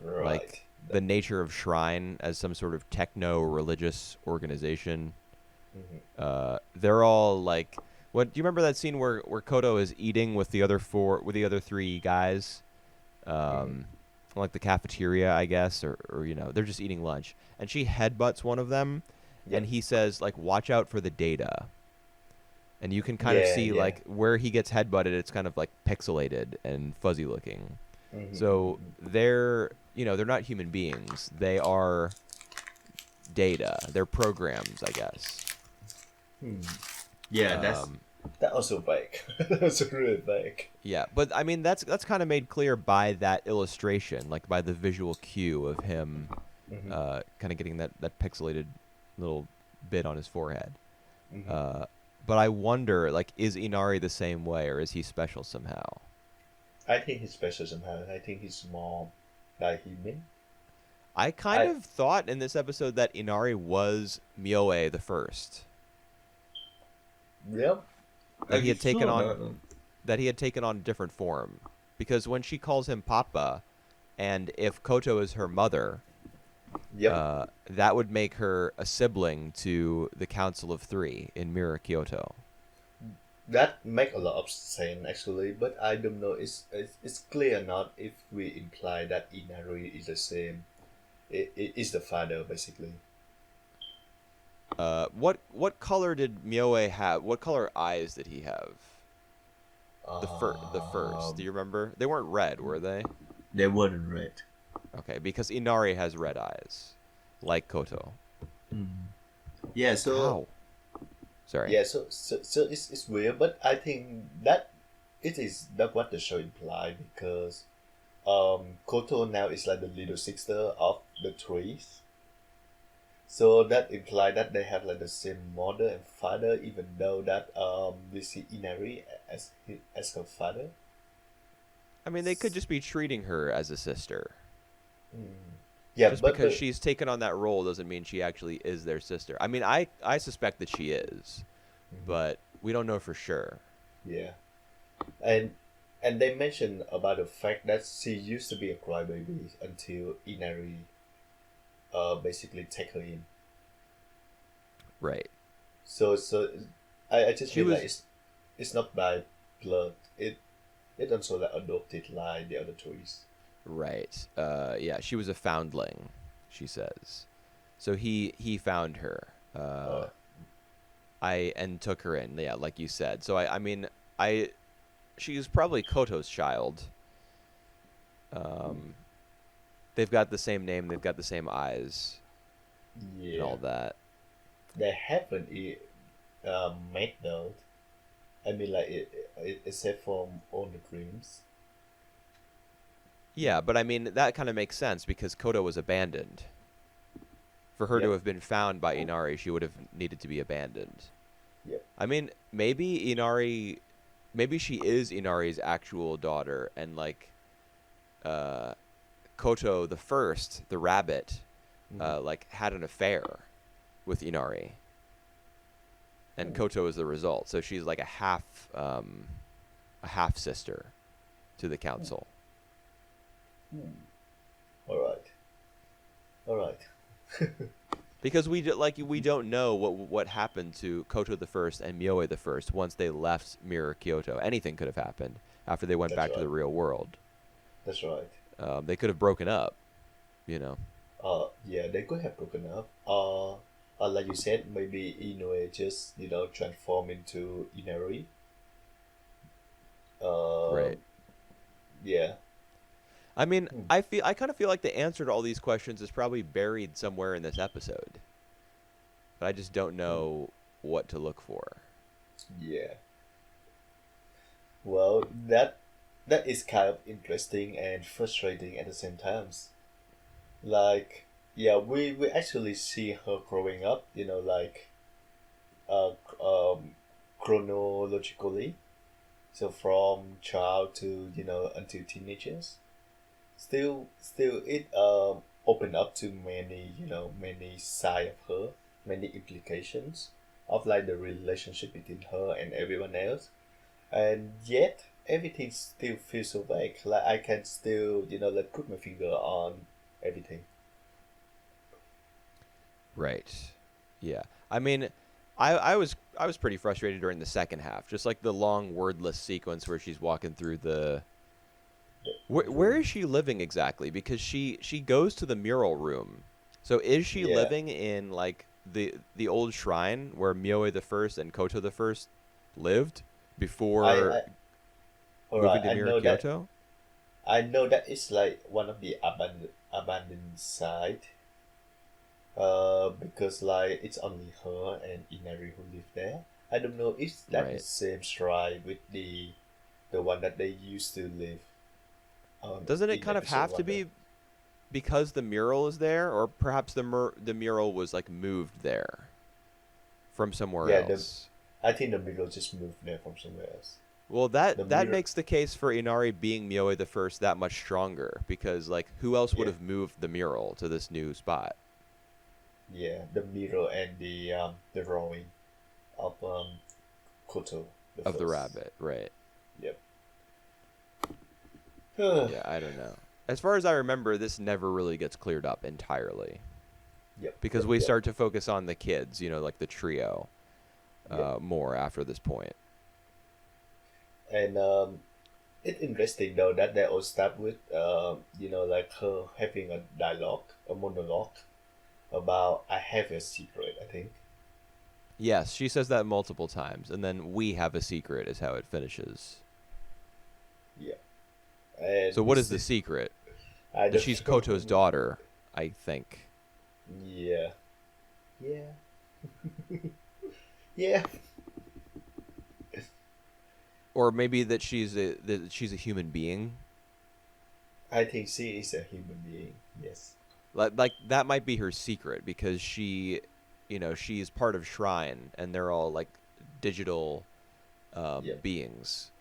Like Right. the nature of Shrine as some sort of techno religious organization. Mhm. They're all like, what do you remember that scene where Koto is eating with the other three guys, Mhm. um, like the cafeteria, I guess, or they're just eating lunch, and she headbutts one of them, and Yep. he says like, "Watch out for the data," and you can kind of Yeah. see Yeah. like where he gets headbutted, it's kind of like pixelated and fuzzy looking. So they're not human beings; they are data. They're programs, I guess. Hmm. Yeah, that's Um, That also vague. That was really vague. Yeah, but I mean that's kind of made clear by that illustration, like by the visual cue of him, Hmm. kind of getting that pixelated little bit on his forehead. Hmm. Uh, but I wonder, like, is Inari the same way, or is he special somehow? I think he's special somehow. I think he's more like human. I kind I of thought in this episode that Inari was Mioe the first, Yeah. that he you had taken sure? on a different form, because when she calls him Papa, and if Koto is her mother, Yep. that would make her a sibling to the Council of Three in Mirror Kyoto. That make a lot of sense actually, but I don't know. It's clear or not if we imply that Inari is the same. It is the father basically. What color did Mioe have? What color eyes did he have? The first. Do Um. you remember? They weren't red, were they? They weren't red. Okay, because Inari has red eyes, like Koto. Yeah, so How? Sorry. Yeah. So it's weird, but I think that it is that what the show implied because Koto now is like the little sister of the trees. So that implies that they have like the same mother and father, even though that we see Inari as her father. I mean, they could just be treating her as a sister. Mm. Yeah, Just but because she's taken on that role doesn't mean she actually is their sister. I mean, I suspect that she is, Mhm. but we don't know for sure. Yeah, and they mentioned about the fact that she used to be a crybaby until Inari basically take her in. Right. So I just She feel like was it's not by blood. It also like adopted like the other trees. right. Yeah, she was a foundling, she says. So he found her. Uh, I and took her in. Yeah, like you said. So I mean, I she's probably Koto's child. Um, they've got the same name. They've got the same eyes and yeah, all that. they haven't met though. I mean, like except for all the dreams. Yeah, but I mean that kind of makes sense because Koto was abandoned. For her to Yep, have been found by Inari, she would have needed to be abandoned. yep. I mean, maybe she is Inari's actual daughter, and like uh, Koto the first, the rabbit, Hmm. like had an affair with Inari, and Hmm. Koto is the result. So she's like a half sister to the council. All right, all right. Because we don't know what happened to Koto the first and Mioe the first once they left Mirror Kyoto. Anything could have happened after they went That's back to right. the real world. That's right. They could have broken up, you know. Yeah, they could have broken up. Like you said, maybe Inoue just transform into Inari. Right. Yeah. I mean, Hmm. I kind of feel like the answer to all these questions is probably buried somewhere in this episode, but I just don't Hmm. know what to look for. Yeah. Well, that is kind of interesting and frustrating at the same times. Like, yeah, we actually see her growing up. Uh, um, chronologically. So from child to until teenagers, still it opened up to many many side of her, many implications of like the relationship between her and everyone else, and yet everything still feels so vague. Like I can still like put my finger on everything. Right. Yeah. I mean, I was pretty frustrated during the second half, just like the long wordless sequence where she's walking through the. Where is she living exactly? Because she goes to the mural room. So is she Yeah, living in like the old shrine where Myoe the First and Koto the First lived before I all moving right. to Mirror Kyoto? I know that it's like one of the abandoned site. Because like it's only her and Inari who live there. I don't know if that the Right. same shrine with the one that they used to live Doesn't it in kind of episode have to one. There. be because the mural is there, or perhaps the mural was like moved there from somewhere Yeah, the else? I think the mirror just moved there from somewhere else. Well, The that mirror, makes the case for Inari being Myoe the First that much stronger because like who else would yeah, have moved the mural to this new spot yeah, the mirror and the drawing of Koto the of the first. rabbit, right? Yep. Yeah, I don't know. As far as I remember, this never really gets cleared up entirely Yep. because Yep. we Yep. start to focus on the kids, like the trio, Yep. more after this point. And it's interesting though that they all start with like her having a dialogue, a monologue about I have a secret. I think. Yes, she says that multiple times, and then we have a secret is how it finishes. Yeah. And So what is this the is secret? I That don't she's know. Koto's daughter, I think. Yeah. Yeah. Yeah. Or maybe that she's a human being. I think she is a human being. Yes. Like that might be her secret because she's part of Shrine and they're all like digital Yep. beings,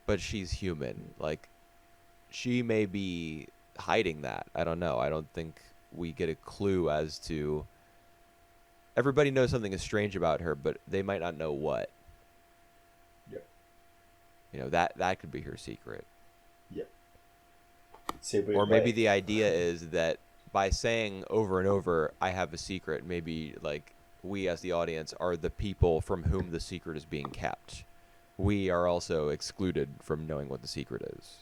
but she's human. Like she may be hiding that. I don't know. I don't think we get a clue as to. Everybody knows something is strange about her, but they might not know what. Yep. That could be her secret. Yep. Secret Or maybe way. the idea is that by saying over and over, I have a secret, maybe like we as the audience are the people from whom the secret is being kept. We are also excluded from knowing what the secret is.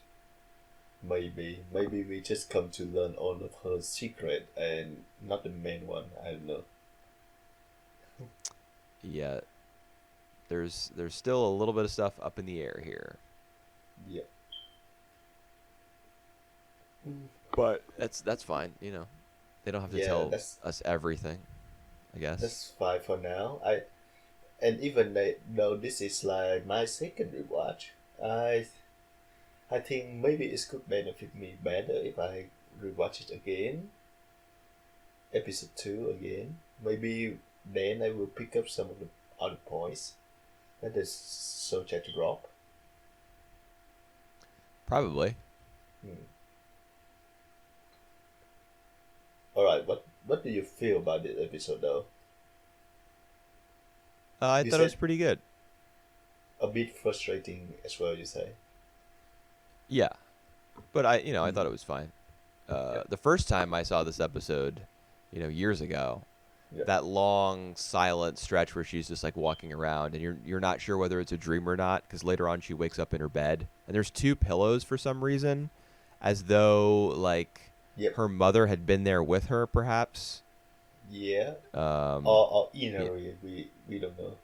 Maybe we just come to learn all of her secret and not the main one. I don't know. Yeah, there's still a little bit of stuff up in the air here. Yep. But that's fine, They don't have to Yeah, tell us everything, I guess. that's fine for now. And even though this is like my second rewatch, I think maybe it could benefit me better if I rewatch it again, episode two again. Maybe then I will pick up some of the other points that the subject drop. Probably. Hmm. All right, what do you feel about this episode though? I You thought it was said pretty good. a bit frustrating as well. You say. Yeah, but I Hmm. thought it was fine. Yeah. The first time I saw this episode, years ago, Yeah. that long silent stretch where she's just like walking around and you're not sure whether it's a dream or not because later on she wakes up in her bed and there's two pillows for some reason, as though like Yep. her mother had been there with her, perhaps. Yeah. Um, Or yeah, inner. We don't know.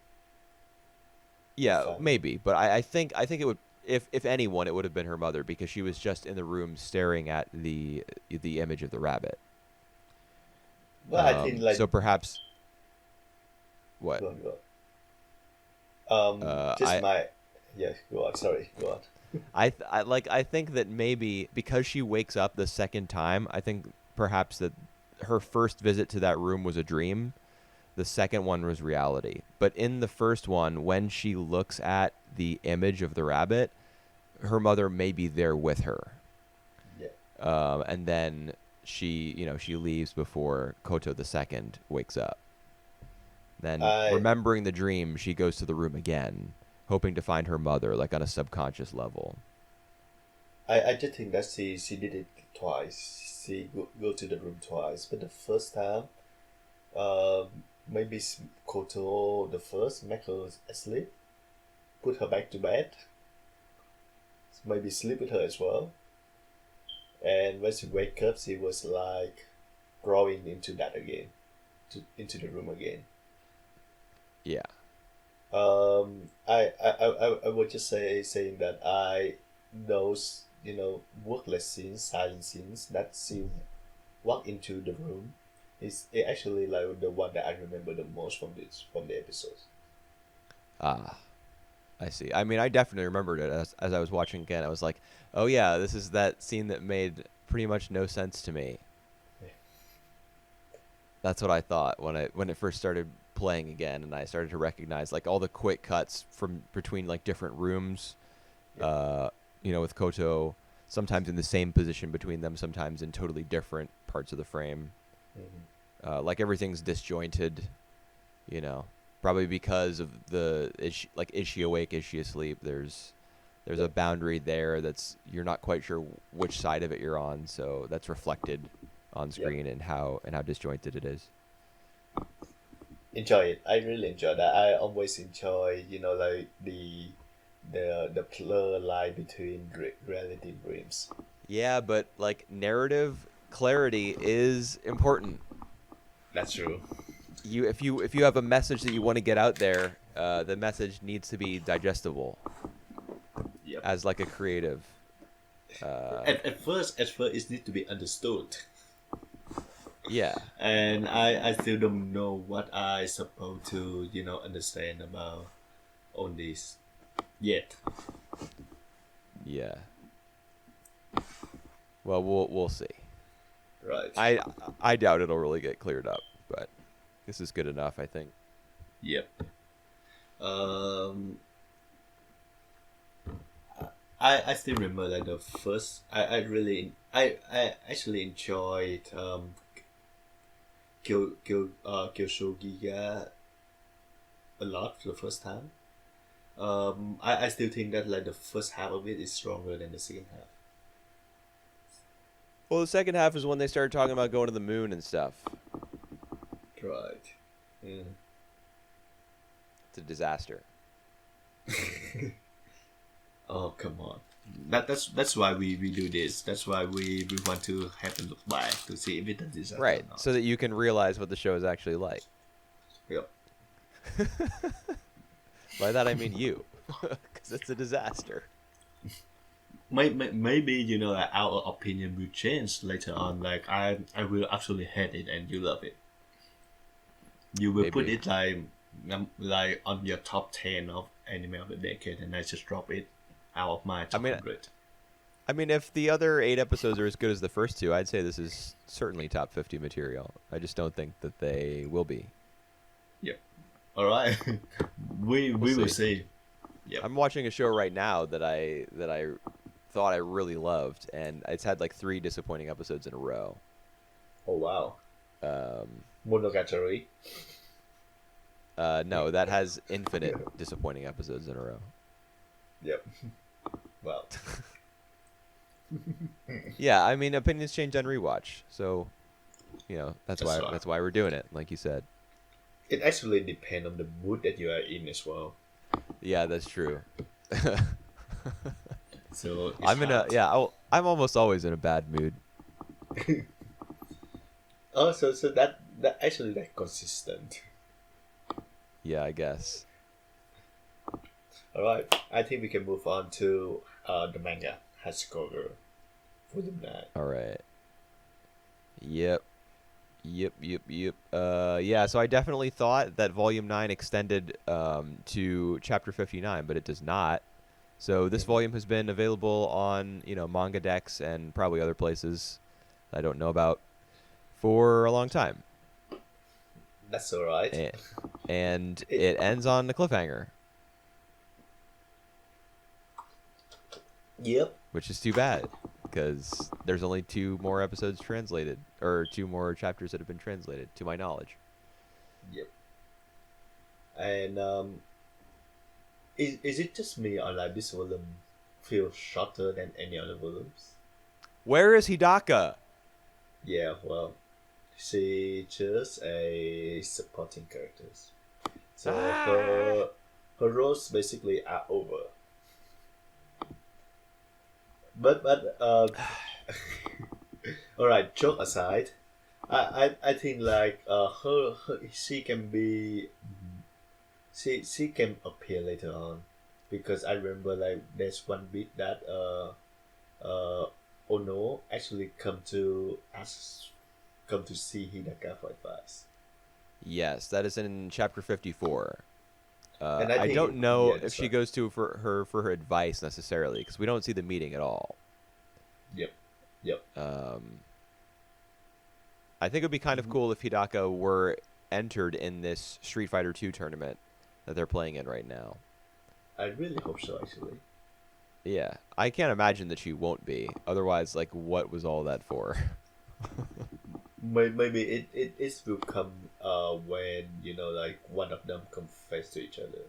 The yeah, family. maybe, but I think it would. If anyone, it would have been her mother because she was just in the room staring at the image of the rabbit. Well, I think like So perhaps what? go on, go on. Uh, Just I my yeah. Go on. Sorry. Go on. I think that maybe because she wakes up the second time, I think perhaps that her first visit to that room was a dream, The second one was reality. But in the first one, when she looks at the image of the rabbit, her mother may be there with her. Yeah. And then she leaves before Koto the second wakes up. Then, I remembering the dream, she goes to the room again, hoping to find her mother, like on a subconscious level. I just think that she did it twice. She go to the room twice, but the first time, um, maybe Koto the first make her asleep, put her back to bed, maybe sleep with her as well. And when she wake up, she was like growing into that again, into the room again. Yeah. I would just saying that those workless scenes, silent scenes that she walk into the room is actually like the one that I remember the most from the episodes. Ah, I see. I mean, I definitely remembered it as I was watching again. I was like, oh yeah, this is that scene that made pretty much no sense to me. Yeah. That's what I thought when it first started playing again, and I started to recognize like all the quick cuts from between like different rooms. Yeah. With Koto, sometimes in the same position between them, sometimes in totally different parts of the frame. Mhm. Like everything's disjointed, probably because of is she awake, is she asleep? There's Yeah. a boundary there that's you're not quite sure which side of it you're on, so that's reflected on Yeah. screen and how disjointed it is. Enjoy it. I really enjoy that. I always enjoy like the blur line between reality and dreams. Yeah, but like narrative clarity is important. That's true. If you have a message that you want to get out there, the message needs to be digestible Yep. as like a creative. At first it needs to be understood, Yeah. and I still don't know what I supposed to understand about all this yet. Yeah. Well, we'll see. Right. I doubt it'll really get cleared up, but this is good enough, I think. Yep. Um. I still remember like the first. I actually enjoyed Kyoshogiga a lot for the first time. I still think that like the first half of it is stronger than the second half. Well, the second half is when they started talking about going to the moon and stuff. Right. Yeah. It's a disaster. Oh come on. That's why we do this. That's why we want to have a look back to see if it is disaster Right, or not. so that you can realize what the show is actually like. Yep. By that I mean you, because it's a disaster. Maybe like, our opinion will change later on. Like I will actually hate it and you love it. You will put Maybe. it like on your top 10 of anime of the decade, and I just drop it out of my top 100. I mean, if the other 8 episodes are as good as the first 2, I'd say this is certainly top 50 material. I just don't think that they will be. Yep. All right. we will see. Yep. I'm watching a show right now that I thought I really loved, and it's had like 3 disappointing episodes in a row. Oh wow. Um, Monogatari. no, that has infinite disappointing episodes in a row. Yep. Well. Yeah, I mean, opinions change on rewatch, so that's why we're doing it, like you said. It actually depends on the mood that you are in as well. Yeah, that's true. So it's I'm I'm almost always in a bad mood. Oh, so that actually that consistent. Yeah, I guess. All right, I think we can move on to the manga Hachikoger Volume 9. All right. Yep. Yeah, so I definitely thought that Volume 9 extended to Chapter 59, but it does not. So this volume has been available on, Manga Dex and probably other places I don't know about for a long time. That's all right. And It, it ends on a cliffhanger, yep. which is too bad because there's only 2 more episodes translated, or 2 more chapters that have been translated, to my knowledge. Yep. And is it just me or like this volume feels shorter than any other volumes? Where is Hidaka? Yeah, well, she just a supporting characters. So her roles basically are over. But all right. Joke aside, I think like her she can be she can appear later on, because I remember like there's one bit that Ono actually come to see Hidaka for advice. Yes, that is in chapter 54. And I I think don't know yeah, if that's she right. goes to for her advice necessarily, because we don't see the meeting at all. Yep. Yep. I think it would be kind of cool if Hidaka were entered in this Street Fighter 2 tournament that they're playing in right now. I really hope so, actually. Yeah, I can't imagine that she won't be. Otherwise, like, what was all that for? Maybe it will come when like one of them confess to each other.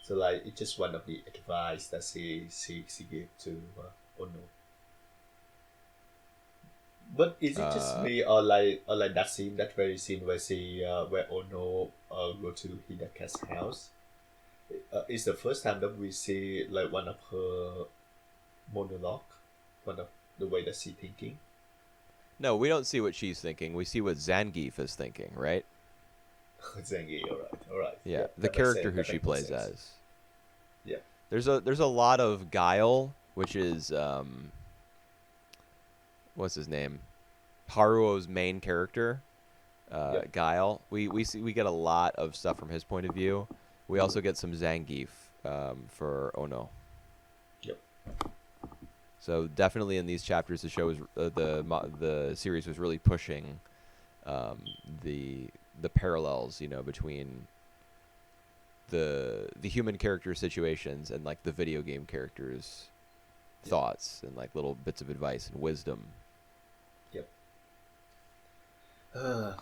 So like it's just one of the advice that she gave to Ono. But is it just me or like that scene, that very scene where she where Ono go to Hidaka's house? It's the first time that we see like one of her monologue, one of the way that she thinking. No, we don't see what she's thinking. We see what Zangief is thinking, right? Zengi, all right, Yeah, yeah, the that makes character sense. who That she makes more plays sense. as. Yeah, There's a lot of guile, which is what's his name? Haruo's main character, yep, Guile. We get a lot of stuff from his point of view. We also get some Zangief for Ono. yep, So definitely in these chapters, the show is the series was really pushing um, the parallels, between the human character situations and like the video game characters' yep, thoughts and like little bits of advice and wisdom. yep. Uh,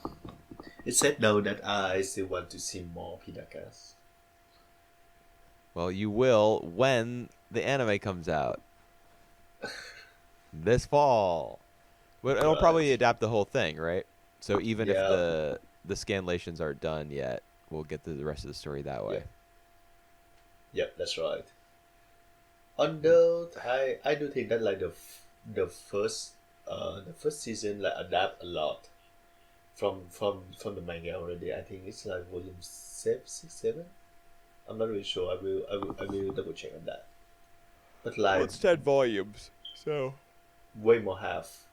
it's said though that I still want to see more Hidakas. Well, you will when the anime comes out this fall. But it'll probably Right. adapt the whole thing, right? So even if Yeah. the scanlations aren't done yet, we'll get the rest of the story that way. Yep. Yep. That's right. Although I do think that like the first season like adapt a lot from the manga already. I think it's like volume 7, 6, 7. I'm not really sure. I will double check on that. But Well, like it's 10 volumes, so way more half.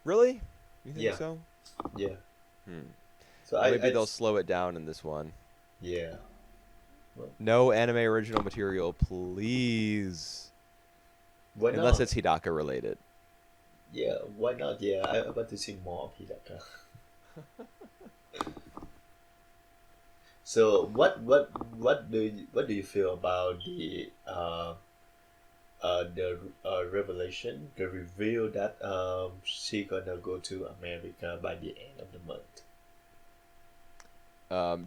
really? You think Yeah. so? Yeah. Hmm. So Well, maybe I they'll slow it down in this one. yeah. Well, No anime original material, please. why Unless not? it's Hidaka related. Yeah. Why not? Yeah. I want to see more of Hidaka. So what do you feel about the revelation, the reveal that she gonna go to America by the end of the month?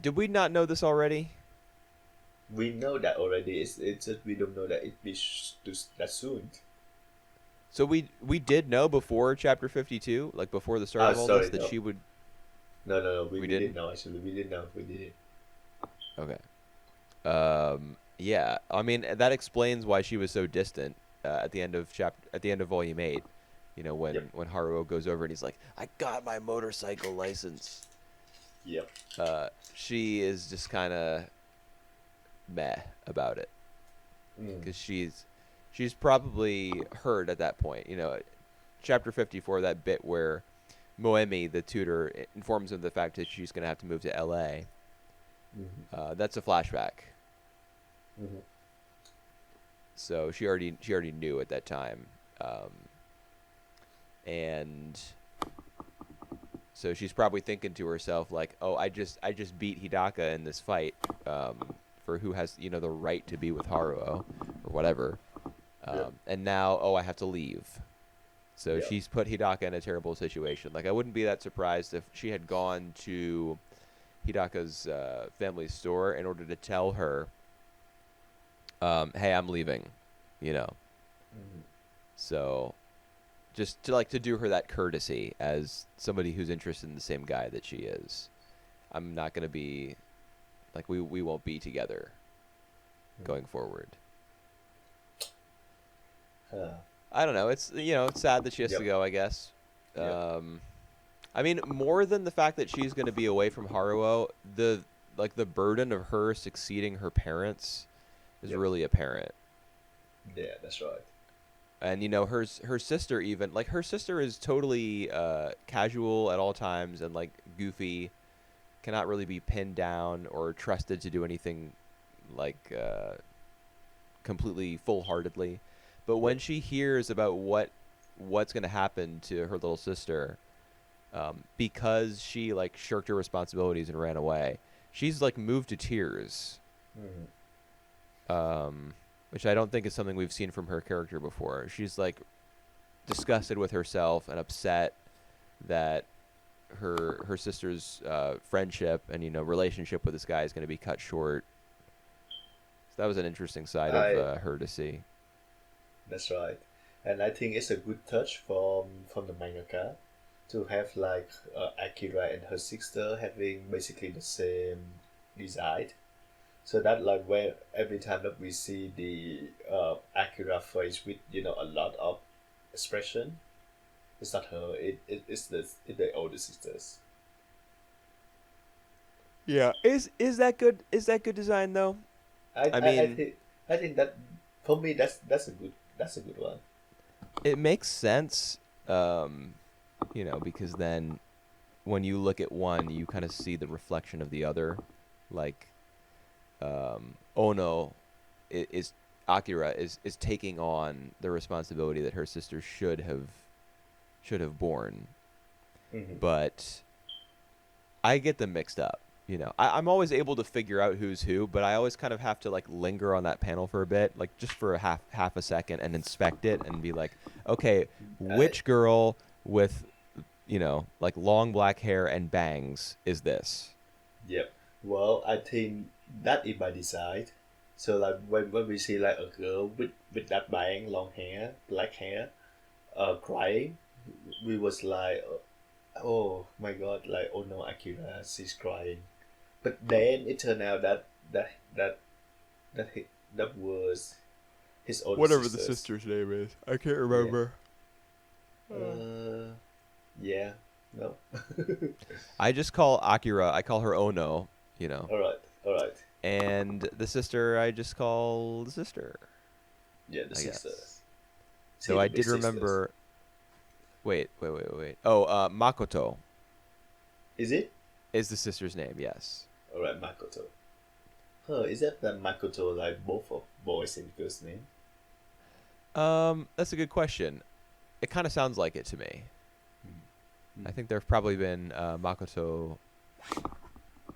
Did we not know this already? We know that already. It's just we don't know that it be that soon. So we did know before chapter 52, like before the start Ah, of all this, sorry, that no, she would. no. We We didn't didn't. know actually. We didn't know. We didn't. Okay. Yeah. I mean, that explains why she was so distant at the end of volume 8. Yep. When Haruo goes over and he's like, "I got my motorcycle license." Yep. She is just kind of meh about it Mm. because she's probably heard at that point. Chapter 54, that bit where Moemi, the tutor, informs him of the fact that she's going to have to move to L.A. Mm-hmm. That's a flashback. Mm-hmm. So she already knew at that time, and So she's probably thinking to herself like, "Oh, I just beat Hidaka in this fight for who has the right to be with Haruo or whatever, Yeah. and now I have to leave." So Yeah. she's put Hidaka in a terrible situation. Like I wouldn't be that surprised if she had gone to Hidaka's family store in order to tell her, "Hey, I'm leaving," you know. Mhm. So just to do her that courtesy as somebody who's interested in the same guy that she is. I'm not gonna be like we won't be together going forward. Uh, I don't know. It's it's sad that she has to Yep. go. I guess. Yep. I mean, more than the fact that she's going to be away from Haruo, the burden of her succeeding her parents is Yep. really apparent. Yeah, that's right. And her sister even like her sister is totally casual at all times and like goofy, cannot really be pinned down or trusted to do anything like completely full-heartedly. But when she hears about what's going to happen to her little sister, because she like shirked her responsibilities and ran away, she's like moved to tears. Mhm. Which I don't think is something we've seen from her character before. She's like disgusted with herself and upset that her sister's friendship and relationship with this guy is going to be cut short. So that was an interesting side of I her to see. That's right, and I think it's a good touch from the mangaka to have like Akira and her sister having basically the same design. So that like where every time that we see the Akira face with a lot of expression, it's not her. It's the older sisters. Yeah, is that good? Is that good design though? I I I, I mean, think I think that for me that's a good one. it makes sense. Because then when you look at one, you kind of see the reflection of the other. Like, Ono is Akira is taking on the responsibility that her sister should have borne, Hmm. but I get them mixed up. I'm always able to figure out who's who, but I always kind of have to like linger on that panel for a bit, like just for a half a second, and inspect it and be like, okay, I which girl with like long black hair and bangs is this? Yep. Well, I think that is by design. So like when we see like a girl with that bang, long hair, black hair, crying, we was like, oh my god, like oh no, Akira, she's crying. But then it turned out that that he, that was his older Whatever the sisters. sister's name is, I can't Yeah. remember. Yeah. No. I just call Akira. I call her Ono. All right. All right. And the sister I just call the sister. Yeah, the I guess. sisters. See Though the I big did sisters. remember. Wait. Oh, Makoto Is it? is the sister's name. Yes. All right, Makoto. Is that the Makoto like both of boys and girls name? That's a good question. It kind of sounds like it to me. I think there have probably been Makoto,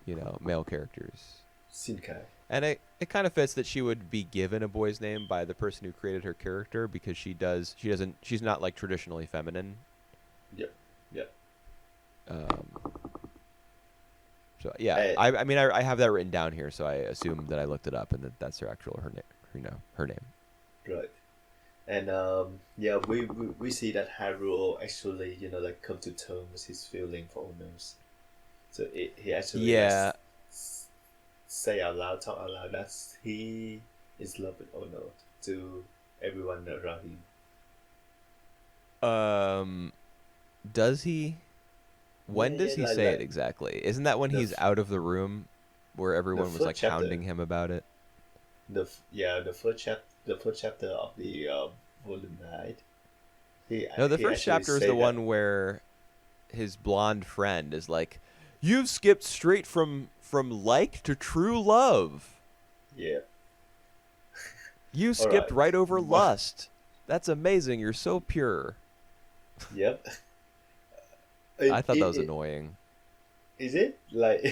male characters. Shinkai. And it kind of fits that she would be given a boy's name by the person who created her character because she's not like traditionally feminine. Yep. Yep. Um, so yeah, I have that written down here, so I assume that I looked it up and that's her name, her name. Right. And yeah, we see that Haruo actually like come to terms with his feeling for Onos. So he actually Yeah. say out loud, talk out loud that he is in love with Ono to everyone around him. Does he? When Yeah, does he like, say it like exactly? Isn't that when the he's f- out of the room where everyone was first like chapter. hounding him about it? The first chapter of the Golden Knight. No, the he first actually chapter is say the that. one where his blonde friend is like, "You've skipped straight from like to true love. Yeah. You All skipped right. right over lust. That's amazing. You're so pure." Yep. I thought that was it, annoying. is it like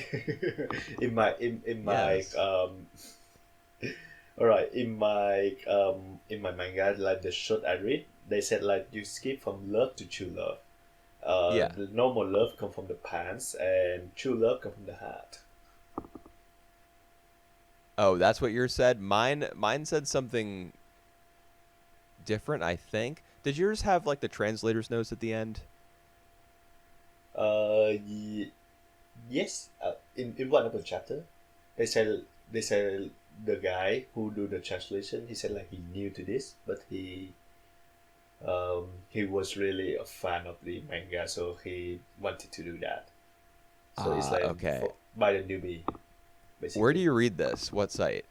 in my Yes. all right, in my manga, like the short I read, they said like you skip from love to true love. Yeah. The normal love come from the pants, and true love come from the heart. Oh, that's what yours said. Mine said something different, I think. Did yours have like the translator's notes at the end? Ye- yes. In one of the chapter, they said they said the guy who do the translation, he said like he new to this, but he was really a fan of the manga, so he wanted to do that. So it's Ah, like okay. by the newbie, Where do basically. you read this? What site?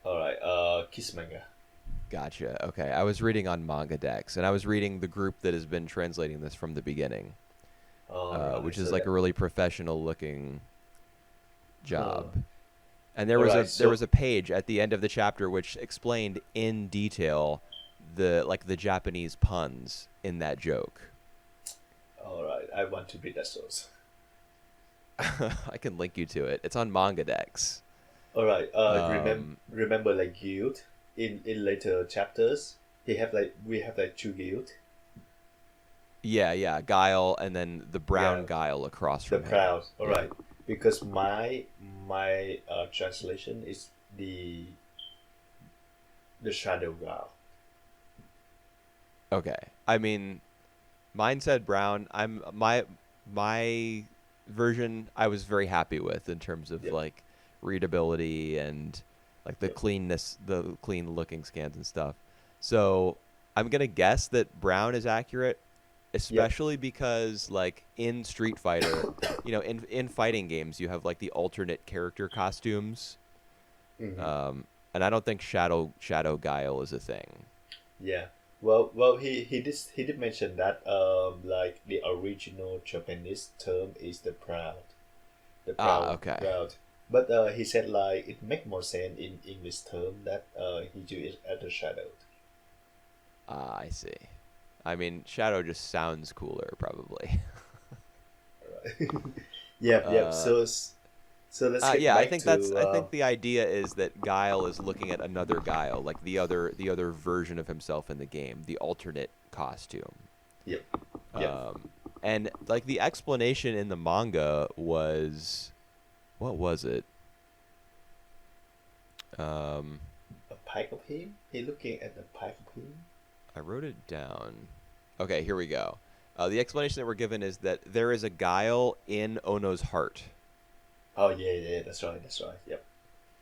All right, Kiss Manga. Gotcha. Okay. I was reading on Manga Dex, and I was reading the group that has been translating this from the beginning, All right, which is so like that. a really professional looking Huh. job. And there All was right, a page at the end of the chapter which explained in detail the Japanese puns in that joke. all right. I want to read that source. I can link you to it. It's on Manga Dex. All right. Um, Remember like guild in later chapters. He have like we have like two guild. yeah, yeah, Guile, and then the Yeah, brown Guile across the from him. proud. All Yeah. right, because my translation is the shadow guard. Okay. I mean, mine said brown. My version I was very happy with in terms of Yep. like readability and like the Yep. cleanness, the clean looking scans and stuff. So I'm gonna guess that brown is accurate, Yep. especially because like in Street Fighter, in fighting games you have like the alternate character costumes, Mm-hmm. um, and I don't think Shadow Guile is a thing. Yeah. Well, he did mention that like the original Japanese term is the Ah, okay. proud. But he said like it make more sense in English term that he do it as a shadow. Ah, I see. I mean, Shadow just sounds cooler, probably. Right. Yep. Yep. uh, So let's get yeah, back to I think the idea is that Guile is looking at another Guile, like the other version of himself in the game, the alternate costume. yep. Yep. Um, and like the explanation in the manga was, what was it? Um, A pike of him. He looking at the pike of him. I wrote it down. Okay, here we go. The explanation that we're given is that there is a Guile in Ono's heart. Oh yeah, yeah. That's right. That's right. Yep.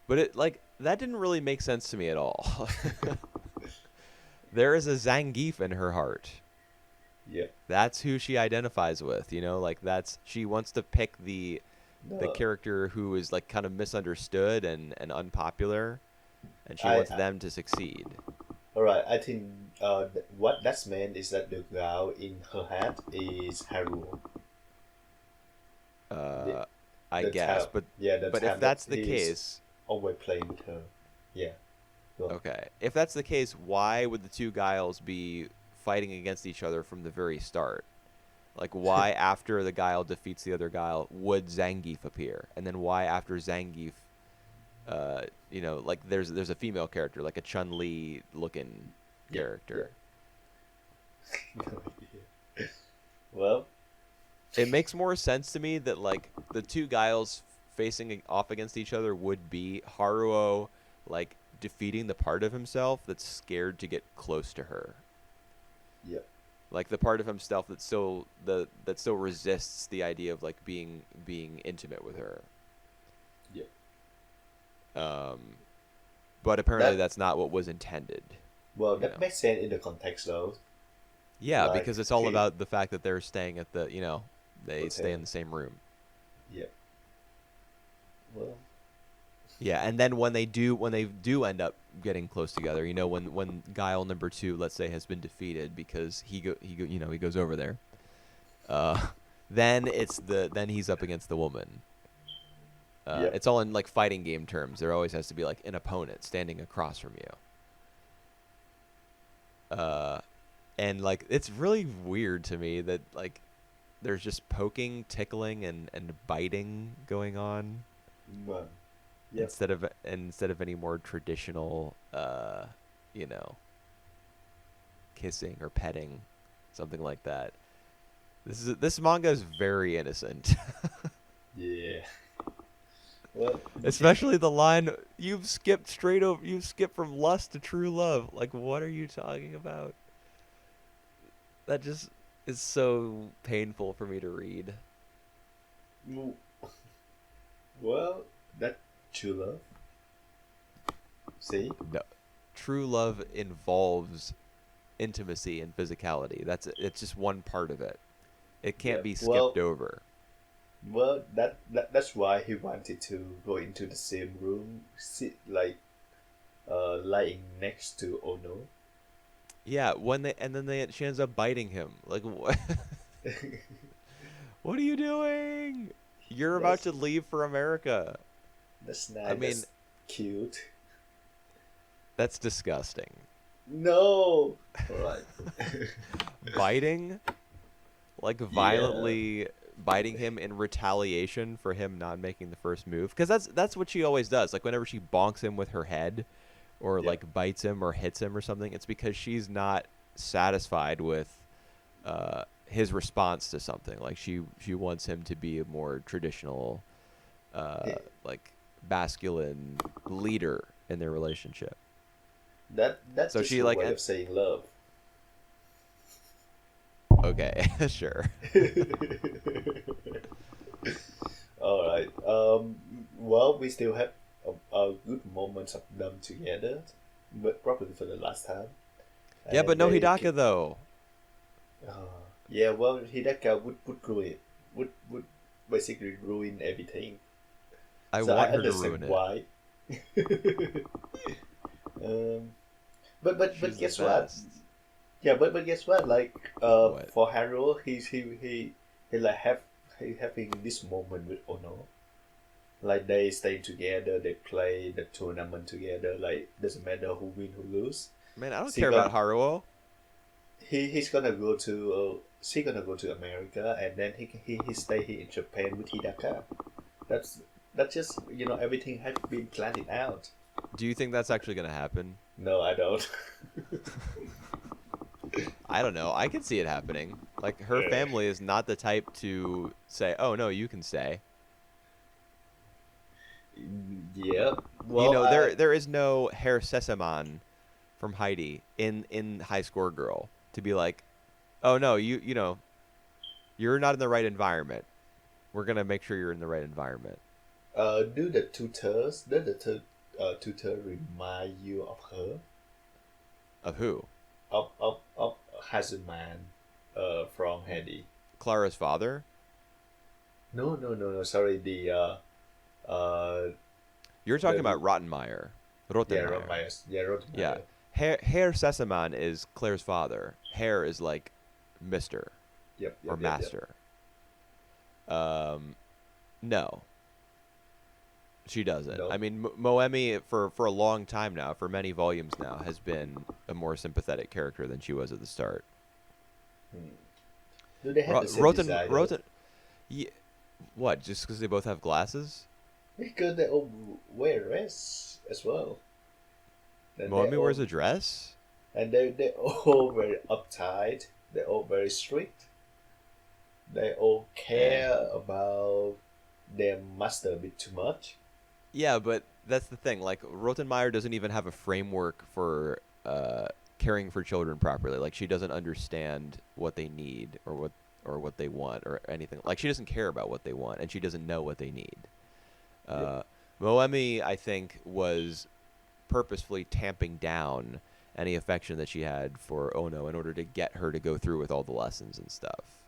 But it like that didn't really make sense to me at all. There is a Zangief in her heart. Yep. That's who she identifies with, like that's she wants to pick the No. character who is like kind of misunderstood and unpopular, and she I, wants them to succeed. All right. I think what that's meant is that the girl in her head is Haru. The Uh I the guess, time. Yeah, the but if time that that's the he's case, always playing with her. Yeah. Go on. okay. If that's the case, why would the two Guiles be fighting against each other from the very start? Like, why after the Guile defeats the other Guile would Zangief appear, and then why after Zangief, like there's a female character, like a Chun Li looking Yeah. Yeah. character. No idea. Well, It makes more sense to me that like the two Guiles facing off against each other would be Haruo, like defeating the part of himself that's scared to get close to her, yeah. like the part of himself that still resists the idea of like being intimate with her. Yeah. Um, but apparently That that's not what was intended. well, You that know. makes sense in the context though. Yeah, Like because it's all he, about the fact that they're staying at they stay in hotel. the same room. Yeah. Well, Yeah, and then when they do end up getting close together, when Guile number 2, let's say, has been defeated because he goes over there. Uh, then he's up against the woman. yeah. It's all in like fighting game terms. There always has to be like an opponent standing across from you. And like it's really weird to me that like there's just poking, tickling, and biting going on Well, yep. instead of any more traditional, you know, kissing or petting, something like that. This manga is very innocent. Yeah. Well, Especially the line, you've skipped straight over, you've skipped from lust to true love. Like, what are you talking about? That just is so painful for me to read. mm, well, that true love. See? No, true love involves intimacy and physicality. It's just one part of it. It Yeah. can't be Well, skipped over. well, that's why he wanted to go into the same room, sit like lying next to Ono. Yeah, she ends up biting him. Like, what? What are you doing? You're about That's to leave for America. that's I nice. mean, That's cute. that's disgusting. No. Alright. Biting, like Yeah. violently biting him in retaliation for him not making the first move, because that's what she always does. Like whenever she bonks him with her head, or Yeah. like bites him or hits him or something, it's because she's not satisfied with his response to something. Like she wants him to be a more traditional, uh, Hey, like masculine leader in their relationship. that's So just she her like way of saying love. okay, sure. All right. Well, we still have a good moments of them together, but probably for the last time. Yeah, but And no they, Hidaka though. yeah. Well, Hidaka would ruin would basically ruin everything. I So I want her to ruin understand it. why. um, but She's the guess what? best. Yeah, but guess what? Like What? for Harold, he like have he having this moment with Ono. Like they stay together, they play the tournament together. Like doesn't matter who win who lose. Man, I don't She care about got Haruo. he's gonna go to she gonna go to America, and then he stay here in Japan with Hidaka. That's that's just everything had been planned out. Do you think that's actually gonna happen? No, I don't. I don't know. I can see it happening. Like her Yeah. family is not the type to say, "Oh no, you can stay." Yeah. You Well, know, I there is no Herr Sesemann from Heidi in High Score Girl to be like, "Oh no, you know, you're not in the right environment. We're gonna make sure you're in the right environment." do the tutors. Does the tutor remind you of her? Of who? Of Hazuman, from Hedy. Clara's father? No. Sorry, the You're talking the about Rottenmeier. yeah, Rottenmeier. Rotmeyer. Yeah, Yeah. Rotmeyer. Herr Sesemann is Claire's father. Herr is like Mister or Yep. Master. No, she doesn't. No. I mean, Moemi for a long time now, for many volumes now, has been a more sympathetic character than she was at the start. Hmm. Do they have Ro- the same Roten, design? Roten, yeah, what? Just because they both have glasses? Because they all wear dress as well. And they Moemi wears all a dress. and they all very uptight. They're all very strict. They all Eh. care about their master a bit too much. Yeah, but that's the thing. Like Rottenmeier doesn't even have a framework for caring for children properly. Like she doesn't understand what they need or what they want or anything. Like she doesn't care about what they want and she doesn't know what they need. Yeah. Moemi, I think, was purposefully tamping down any affection that she had for Ono in order to get her to go through with all the lessons and stuff.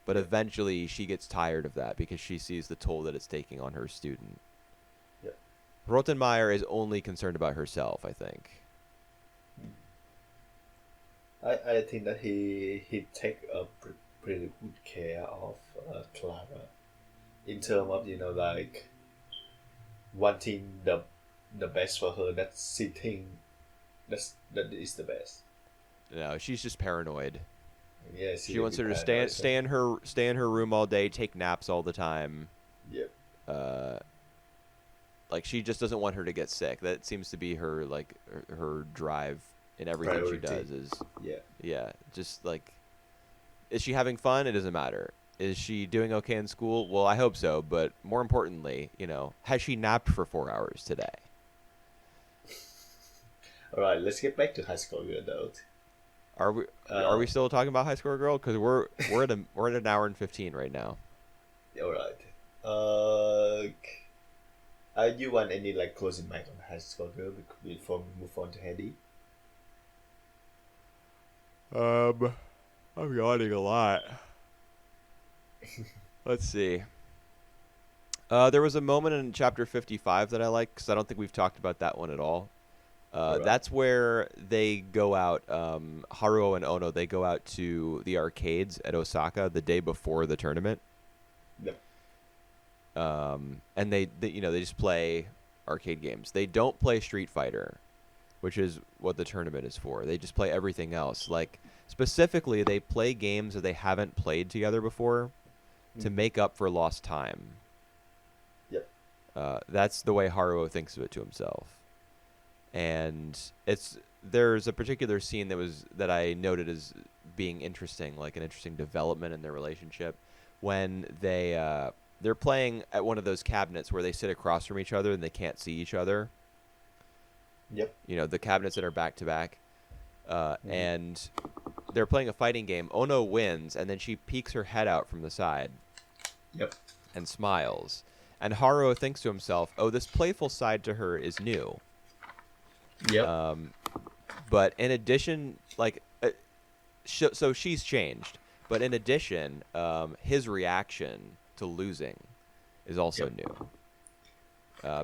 But Yeah. eventually she gets tired of that because she sees the toll that it's taking on her student. Yeah. Rottenmeier is only concerned about herself, I think. I think that he take a pretty good care of Clara in terms of like wanting the best for her. That's he think that is the best. No, she's just paranoid. Yeah, She wants her to stay in her room all day, take naps all the time. Yep. Like she just doesn't want her to get sick. That seems to be her like her drive in everything she Priority. does. Is Yeah. just like, is she having fun? It doesn't matter. Is she doing okay in school? Well, I hope so. But more importantly, has she napped for 4 hours today? All right, let's get back to High School Girl though. Are we still talking about High School Girl? Because we're at an hour and 15 right now. All right. You want any like closing mic on High School Girl before we move on to Hedy? I'm yawning a lot. Let's see. There was a moment in chapter 55 that I like because I don't think we've talked about that one at all. Right. That's where they go out. Haruo and Ono, they go out to the arcades at Osaka the day before the tournament. Yep. And they just play arcade games. They don't play Street Fighter, which is what the tournament is for. They just play everything else. Like specifically, they play games that they haven't played together before to make up for lost time. Yep. That's the way Haruo thinks of it to himself. And there's a particular scene that I noted as being interesting, like an interesting development in their relationship, when they're playing at one of those cabinets where they sit across from each other and they can't see each other. Yep. The cabinets that are back to back, and they're playing a fighting game. Ono wins, and then she peeks her head out from the side. Yep. And smiles. And Haruo thinks to himself, "Oh, this playful side to her is new." Yep. But in addition, so she's changed. But in addition, his reaction to losing is also new.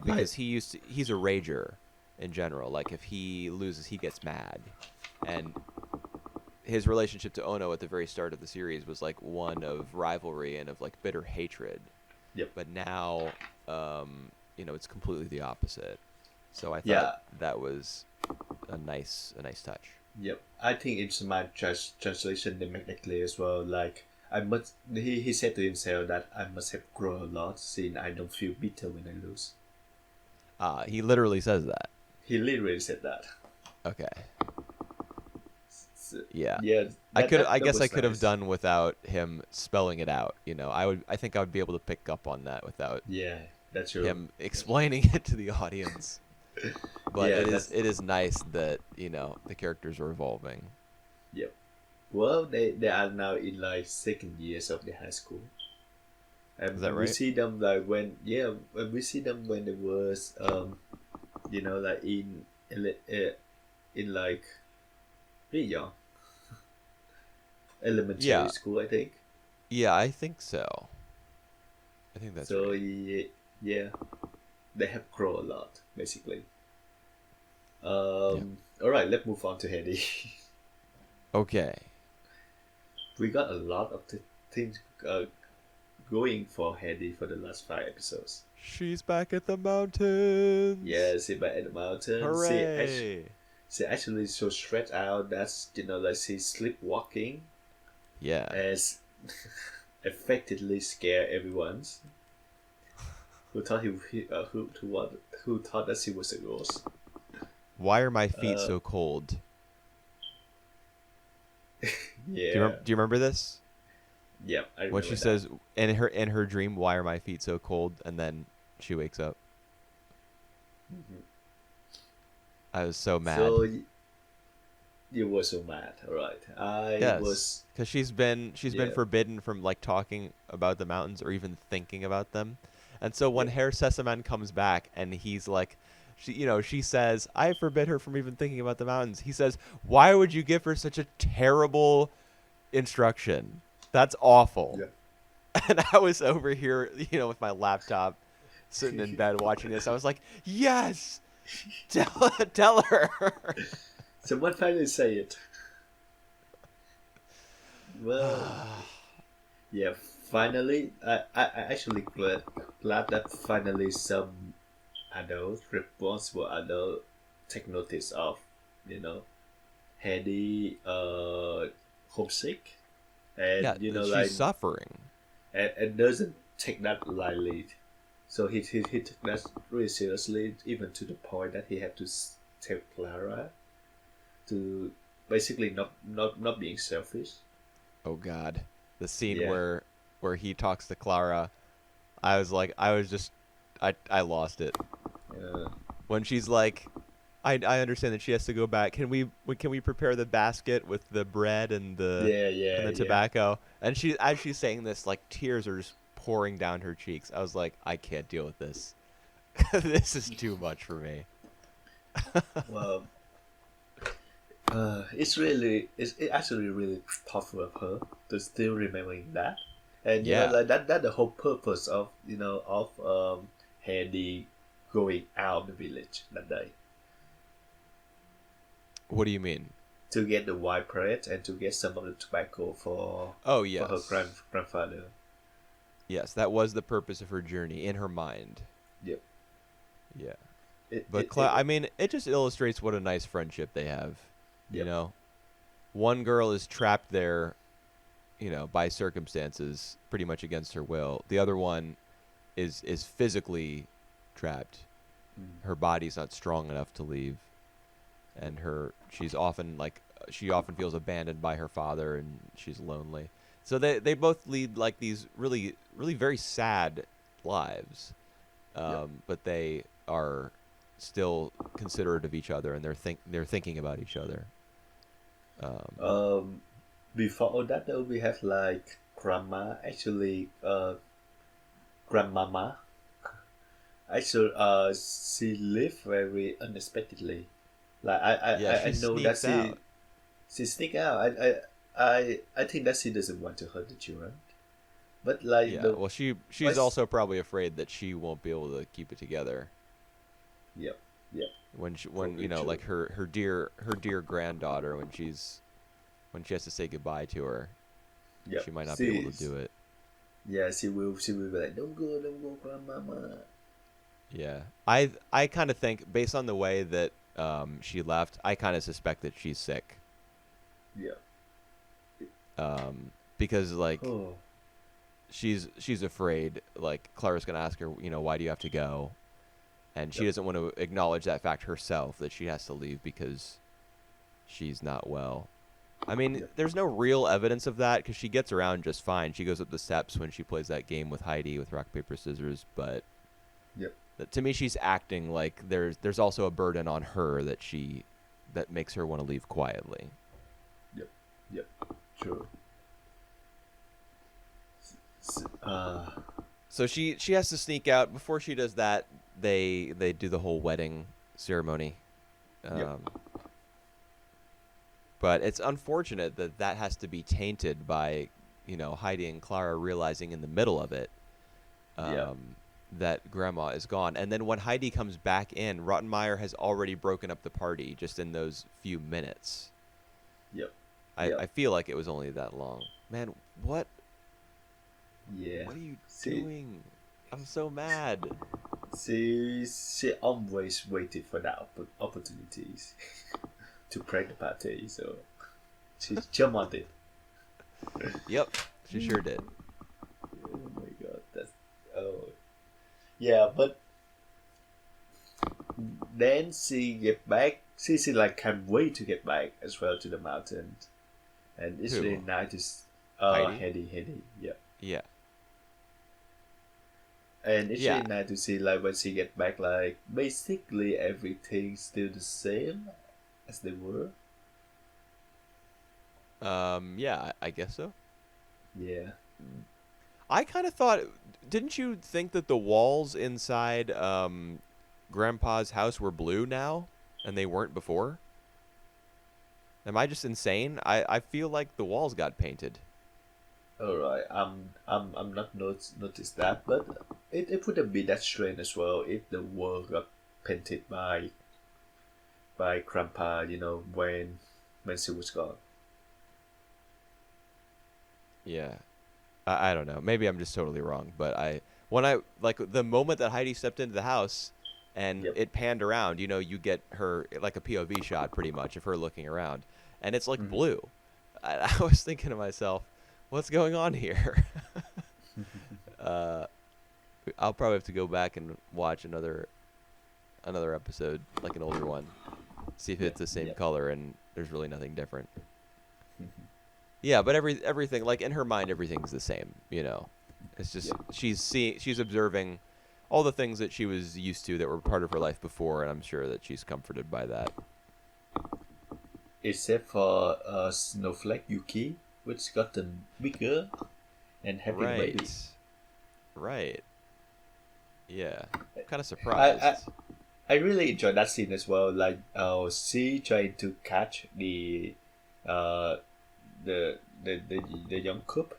Because he's a rager in general. Like if he loses, he gets mad. And his relationship to Ono at the very start of the series was like one of rivalry and of like bitter hatred. Yep. But now, it's completely the opposite. So I thought that was a nice touch. Yep. I think it's my translation they make that clear as well. Like he said to himself that I must have grown a lot since I don't feel bitter when I lose. He literally says that. He literally said that. Okay. So, yeah. Yeah. I guess I was could have nice. done without him spelling it out. I think I would be able to pick up on that without Yeah, that's true. him explaining it to the audience. But Yeah, it is nice that the characters are evolving. Yep. Well, they are now in like second years of the high school. And Is that we right? see them like when we see them when they was like in like really young elementary Yeah. school, I think. Yeah, I think so. I think that's So right. yeah, they have grown a lot basically. All right, let's move on to Hedy. Okay. We got a lot of things going for Hedy for the last 5 episodes. She's back at the mountains. Yeah, she back at the mountain. Hooray! She actually so stressed out that like she's sleepwalking Yeah. as effectively scare everyone who thought who thought that she was a ghost. Why are my feet so cold? Yeah. Do you remember this? Yeah, I remember When she that. says in her dream, "Why are my feet so cold?" and then she wakes up. Mhm. I was so mad. So you were so mad, all right? Yes, because she's been Yeah. forbidden from like talking about the mountains or even thinking about them, and so when Herr Sesaman comes back and he's like, she says, "I forbid her from even thinking about the mountains." He says, "Why would you give her such a terrible instruction? That's awful." Yeah. And I was over here, with my laptop, sitting in bed watching this. I was like, "Yes, tell her." Someone finally say it. Well, yeah, finally, I actually glad that finally some responsible adult take notice of, Hedy homesick and Yeah, you know, she's like, suffering. and doesn't take that lightly. So he took that really seriously, even to the point that he had to tell Clara to basically not being selfish. Oh God, the scene Yeah. where he talks to Clara, I lost it Uh, when she's like, I understand that she has to go back. Can we prepare the basket with the bread yeah, and yeah, the yeah. tobacco? And she as she's saying this, like tears are just pouring down her cheeks. I was like, I can't deal with this. This is too much for me. Well, it's actually really tough of her to still remembering that, and you know, Yeah. like that the whole purpose of Handy going out of the village that day What do you mean? to get the white bread and to get some of the tobacco Oh for her yes, grandfather. yes, that was the purpose of her journey in her mind. Yep. Yeah. It But it, it I mean, it just illustrates what a nice friendship they have. You Yep. know, one girl is trapped there, by circumstances pretty much against her will. The other one is physically trapped. Mm. Her body's not strong enough to leave, and she's often she often feels abandoned by her father, and she's lonely. So they both lead like these really really very sad lives, Yep. but they are still considerate of each other, and they're thinking about each other. Um, Um, Before all that, though, we have like grandmama. Actually, she lived very unexpectedly. Like yeah, I she know that sneaks out. she sneak out. I think that she doesn't want to hurt the children. But like Yeah, the well, she's what's also probably afraid that she won't be able to keep it together yep, yep, when probably like true. her dear granddaughter when she has to say goodbye to her, Yep. she might not be able to She's do it. yeah, she will be like, don't go, grandmama. Yeah, I kind of think based on the way that she left, I kind of suspect that she's sick. Yeah. Because like Oh, she's afraid like Clara's gonna ask her, why do you have to go? And she yep, doesn't want to acknowledge that fact herself that she has to leave because she's not well. I mean, yep, there's no real evidence of that because she gets around just fine. She goes up the steps when she plays that game with Heidi with rock paper scissors, but yep, to me, she's acting like there's also a burden on her that makes her want to leave quietly. yep, yep. Sure. So she has to sneak out. Before she does that, they do the whole wedding ceremony. Yep. Um, but it's unfortunate that that has to be tainted by Heidi and Clara realizing in the middle of it Yeah. that Grandma is gone. And then when Heidi comes back in, Rottenmeier has already broken up the party just in those few minutes. Yep. I Yep. feel like it was only that long. Man, Yeah. what are you She doing? I'm so mad. she always waited for that opportunities to break the party, so she jumped on it. Yep, she sure did. Oh my god, that's oh yeah, but then she get back. She like can't wait to get back as well to the mountain, and it's Who? really nice to Heidi? Hedy, yeah. Yeah. And it's Yeah. really nice to see like when she get back, like basically everything's still the same as they were. Yeah, I guess so. Yeah. I kind of thought, didn't you think that the walls inside Grandpa's house were blue now, and they weren't before? Am I just insane? I feel like the walls got painted. All right. I'm not noticed that, but it wouldn't be that strange as well if the wall got painted by Grandpa. When she was gone. Yeah. I don't know. Maybe I'm just totally wrong, but when I like the moment that Heidi stepped into the house and Yep. it panned around, you get her like a POV shot pretty much of her looking around, and it's like Hmm. blue. I was thinking to myself, what's going on here? uh, I'll probably have to go back and watch another episode, like an older one, see if Yeah, it's the same yeah. color and there's really nothing different. Yeah, but everything, like in her mind, everything's the same. You know, it's just Yeah. she's observing all the things that she was used to that were part of her life before, and I'm sure that she's comforted by that. Except for Snowflake Yuki, which gotten bigger and having a baby. Right. Yeah. Kind of I, surprised. I really enjoyed that scene as well. Like, she trying to catch uh, the young cub,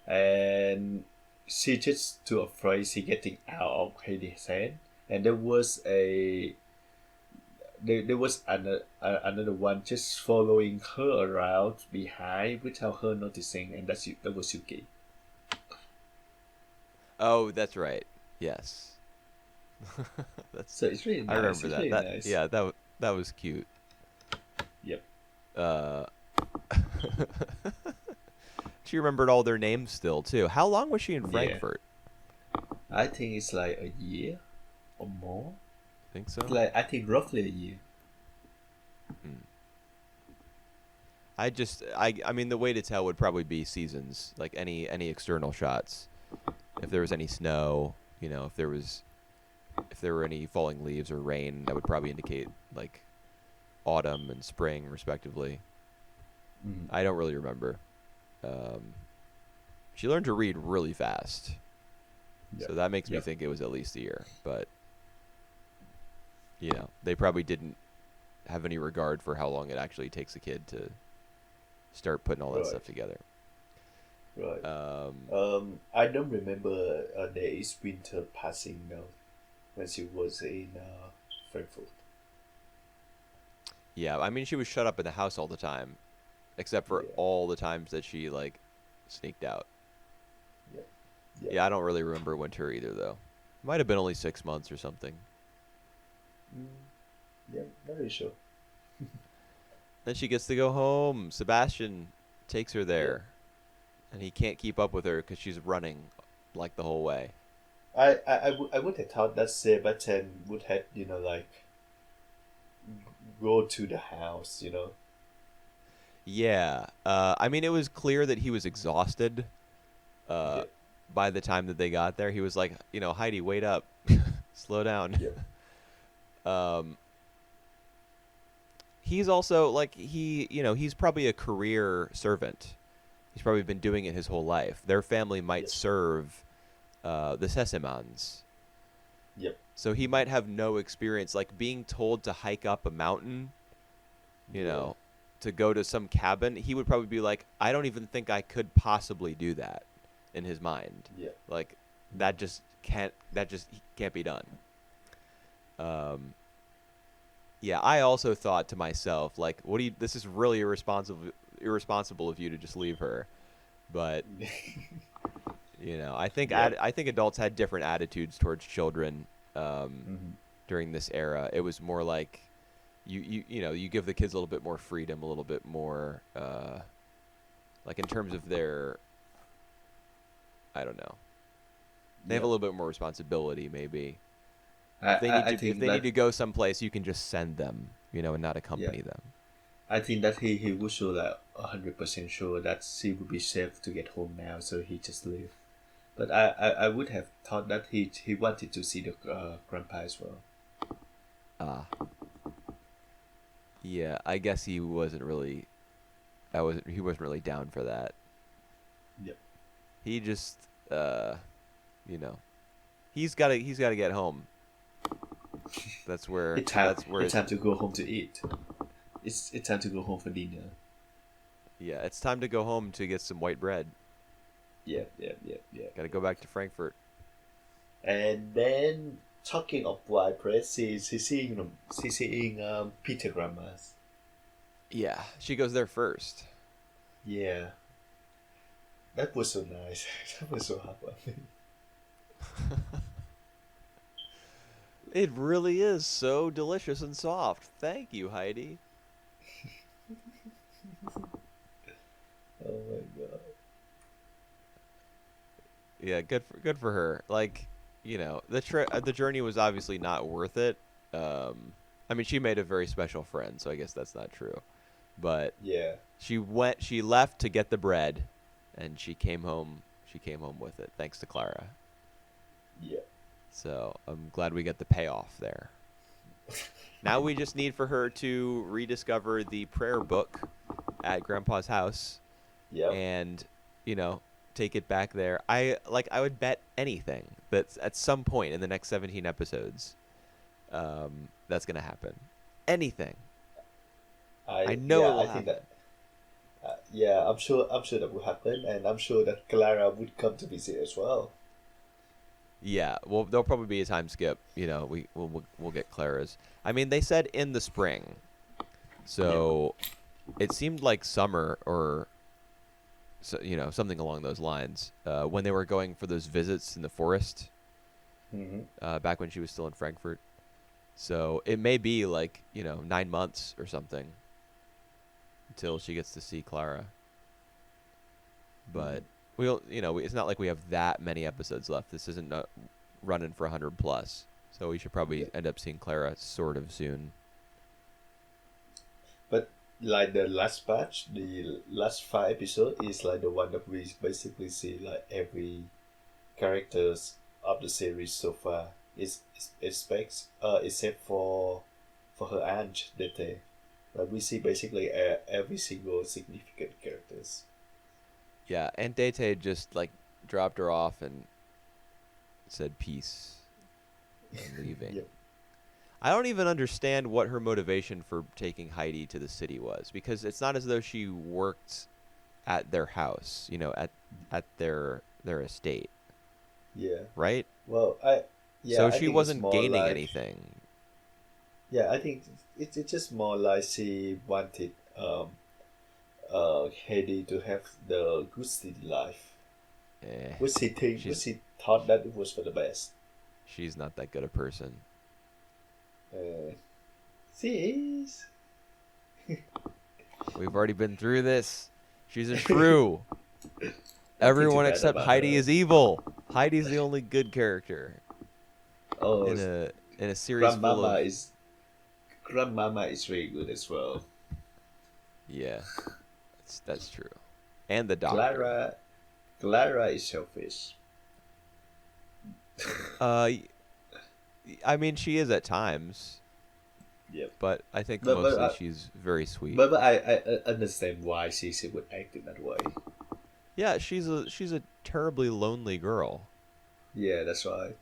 and she just too afraid she getting out of Heidi's hand. And there was another one just following her around behind without her noticing, and that was Yuki. Oh, that's right. Yes. That's. So it's really I nice. remember It's that. really That nice. yeah. That was cute. Yep. Uh. She remembered all their names still too. How long was she in Yeah. Frankfurt? I think it's like a year or more. Think so. Like, I think roughly a year. I mean, the way to tell would probably be seasons, like any external shots. If there was any snow, you know, if there were any falling leaves or rain, that would probably indicate like autumn and spring, respectively. Mm. I don't really remember. She learned to read really fast, Yep. so that makes me Yep. think it was at least a year. But you know, they probably didn't have any regard for how long it actually takes a kid to start putting all that Right. stuff together. Right. Um, I don't remember there is winter passing now when she was in Frankfurt. yeah, I mean, she was shut up in the house all the time, except for Yeah. all the times that she like sneaked out. Yeah. Yeah, I don't really remember winter either, though. Might have been only 6 months or something. Mm, yeah, not really sure. Then she gets to go home. Sebastian takes her there, and he can't keep up with her because she's running like the whole way. I would have thought that Sebastian would have, like, go to the house, Yeah, I mean, it was clear that he was exhausted. Yeah. By the time that they got there, he was like, Heidi, wait up, slow down. Yeah. He's also like he's probably a career servant. He's probably been doing it his whole life. Their family might Yes. serve the Sesemans. Yep. So he might have no experience, like being told to hike up a mountain, Yeah. to go to some cabin. He would probably be like, I don't even think I could possibly do that in his mind. Yeah. Like that just can't be done. Yeah, I also thought to myself, like, this is really irresponsible of you to just leave her. But I think Yeah. I think adults had different attitudes towards children Mhm. during this era. It was more like you give the kids a little bit more freedom, a little bit more like in terms of their, I don't know. They have a Yeah. little bit more responsibility, maybe. I, If they I, need I to think if they that need to go someplace, you can just send them, and not accompany them. I think that he was sure, like 100% sure that she would be safe to get home now, so he just leave. But I would have thought that he wanted to see the grandpa as well. Yeah, I guess he wasn't really he wasn't really down for that. Yep. He just he's got to get home. That's where It's time. that's where It's time to go home to eat. It's time to go home for dinner. yeah, it's time to go home to get some white bread. Yeah. Got to go back to Frankfurt. And then, talking of white bread, she's seeing Peter grandma's. Yeah, she goes there first. Yeah. That was so nice. That was so heartwarming. It really is so delicious and soft. Thank you, Heidi. Oh my god. Yeah, good for her. Like, the journey was obviously not worth it. I mean, she made a very special friend, so I guess that's not true. But Yeah, she left to get the bread, and she came home. She came home with it, thanks to Clara. yeah. So I'm glad we get the payoff there. Now we just need for her to rediscover the prayer book at Grandpa's house Yep. and, you know, take it back there. I would bet anything that at some point in the next 17 episodes, that's gonna happen. Anything. I know Yeah, it'll I think happen. that. Yeah, I'm sure that will happen, and I'm sure that Clara would come to visit as well. Yeah, well, there'll probably be a time skip. We'll get Clara's. I mean, they said in the spring, Yeah. so it seemed like summer or so, something along those lines. When they were going for those visits in the forest, Mm-hmm. back when she was still in Frankfurt. So it may be like 9 months or something until she gets to see Clara. Mm-hmm. But it's not like we have that many episodes left. This isn't running for 100 plus. So we should probably Yeah. end up seeing Clara sort of soon. But like the last batch, the last 5 episode is like the one that we basically see like every characters of the series so far. Except for her aunt Dete. Like we see basically every single significant characters. Yeah, and Date just like dropped her off and said peace and leaving. Yep. I don't even understand what her motivation for taking Heidi to the city was, because it's not as though she worked at their house, at their estate, Yeah. right? Well, So I she think it's wasn't more gaining like, anything. yeah, I think it's just more like she wanted Heidi to have the good city life, Eh, which she's she thought that it was for the best. she's not that good a person. Uh, she is. We've already been through this. She isn't true. Nothing too Everyone bad except about Heidi her. is evil. Heidi's the only good character Oh, in a series full of grandmama is grandmama is very good as well. yeah. That's true. And the doctor. Clara, Clara is selfish. Uh, I mean, she is at times, Yep. but I think But but mostly uh, she's very sweet. but I understand why she would act in that way. Yeah, she's a terribly lonely girl. Yeah, that's right.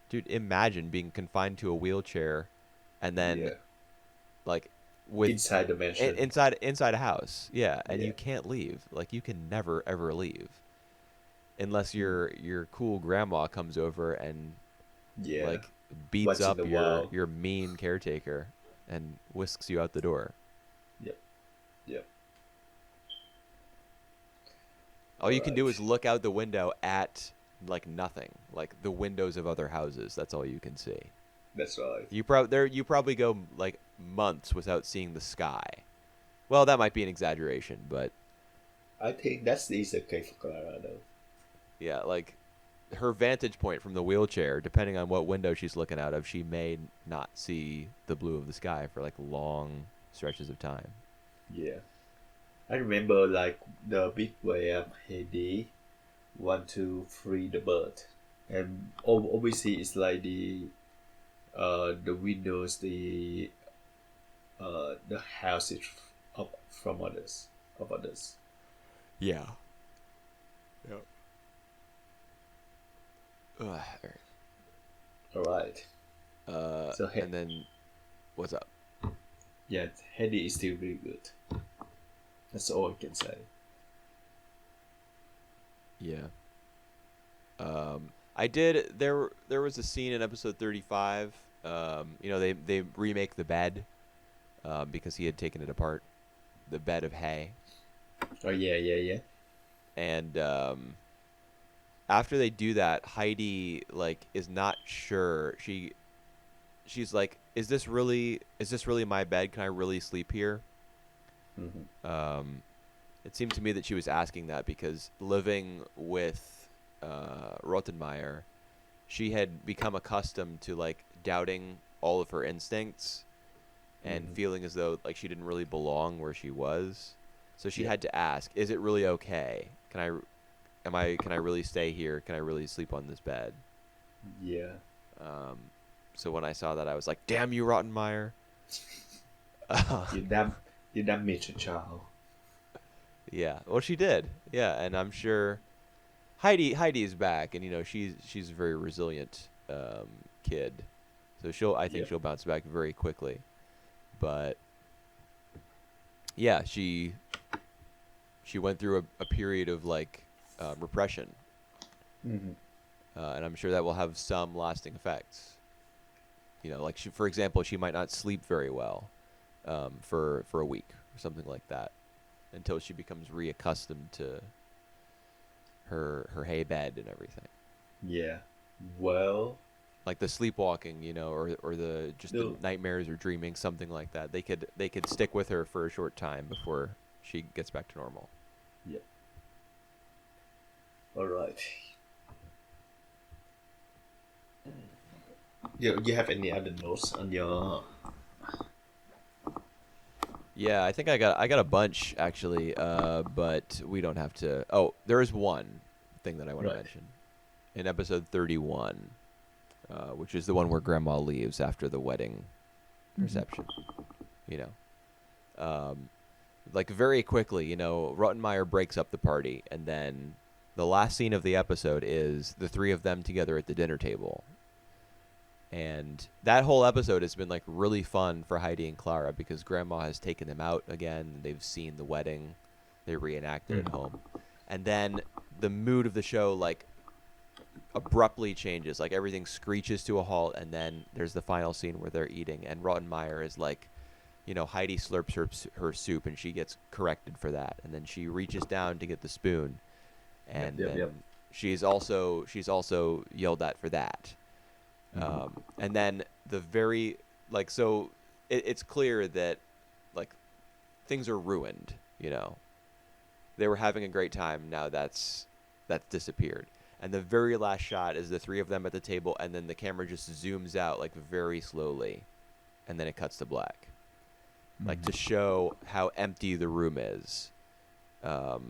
Dude, imagine being confined to a wheelchair, and then Yeah, like with inside the mansion. inside a house. Yeah, and Yeah, you can't leave. Like you can never ever leave unless Mm. your cool grandma comes over and yeah. like beats Once in up a while. your mean caretaker and whisks you out the door. Yep, yep. All you can do Right. is look out the window at like nothing, like the windows of other houses. That's all you can see. That's right. You probably go like months without seeing the sky. Well, that might be an exaggeration, but I think that's the easy case for Clara though. yeah, like her vantage point from the wheelchair, depending on what window she's looking out of, she may not see the blue of the sky for like long stretches of time. Yeah. I remember like the bit where Heidi want to free the bird, and obviously it's like the windows, the houses from others of others. Yeah. Yep. All right. So And then what's up? yeah, Heidi is still really good. That's all I can say. Yeah. I did. There was a scene in episode 35. They remake the bed, because he had taken it apart, the bed of hay, Oh yeah. and after they do that, Heidi like is not sure. She's like, is this really my bed? Can I really sleep here? Mm-hmm. It seemed to me that she was asking that because living with Rottenmeier, she had become accustomed to like doubting all of her instincts and feeling as though like she didn't really belong where she was. So she had to ask, "Is it really okay? Can I really stay here? Can I really sleep on this bed?" Yeah. So when I saw that, I was like, "Damn you, Rottenmeier!" You damn Mr. Child. Yeah, well, she did. Yeah, and I'm sure Heidi's back, and she's a very resilient kid, so I think she'll bounce back very quickly. But yeah, she went through a period of like repression, Mm-hmm. and I'm sure that will have some lasting effects. Like for example, she might not sleep very well for a week or something like that until she becomes reaccustomed to her hay bed and everything. Yeah. Well, Like the sleepwalking, or the just the No. nightmares or dreaming, something like that. They could stick with her for a short time before she gets back to normal. Yep. All right. You have any other notes on your? Yeah, I think I got a bunch actually, but we don't have to. Oh, there is one thing that I want to Right. mention in episode 31, which is the one where Grandma leaves after the wedding reception. Like very quickly, Rottenmeier breaks up the party, and then the last scene of the episode is the three of them together at the dinner table. And that whole episode has been like really fun for Heidi and Clara because Grandma has taken them out again. They've seen the wedding, they reenacted it at home, and then the mood of the show like abruptly changes. Like everything screeches to a halt, and then there's the final scene where they're eating, and Rottenmeier is like, Heidi slurps her soup, and she gets corrected for that, and then she reaches down to get the spoon, and Yep, then yep. she's also yelled at for that. And then the very so it's clear that like things are ruined. They were having a great time. Now that's disappeared. And the very last shot is the three of them at the table, and then the camera just zooms out like very slowly, and then it cuts to black, like to show how empty the room is, without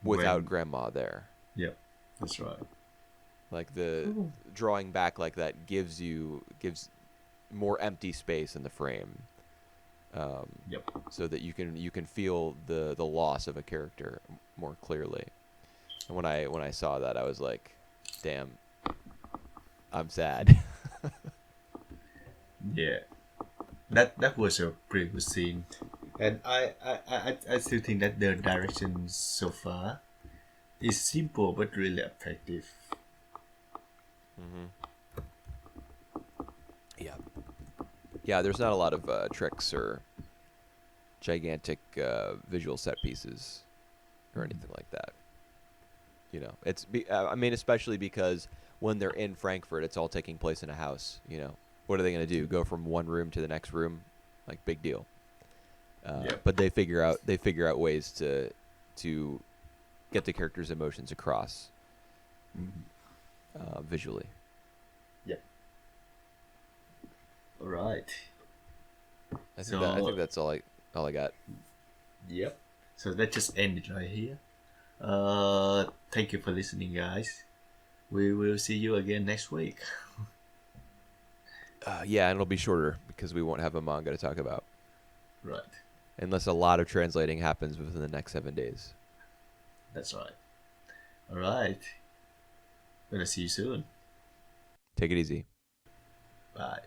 When- Grandma there. Yep, that's right. Like the drawing back like that gives more empty space in the frame, Yep. so that you can feel the loss of a character more clearly. And when I saw that, I was like, damn, I'm sad. Yeah. That was a pretty good scene. And I still think that the direction so far is simple but really effective. Yeah, there's not a lot of tricks or gigantic visual set pieces or anything like that. Especially because when they're in Frankfurt, it's all taking place in a house. What are they going to do? Go from one room to the next room? Like, big deal. Yep. But they figure out ways to get the characters' emotions across visually. yep. All right. I think So- that's all I got. Yep. So let's just end it right here. Thank you for listening, guys. We will see you again next week. Yeah, and it'll be shorter because we won't have a manga to talk about Right. unless a lot of translating happens within the next 7 days. That's right. All right. Gonna see you soon. Take it easy. Bye.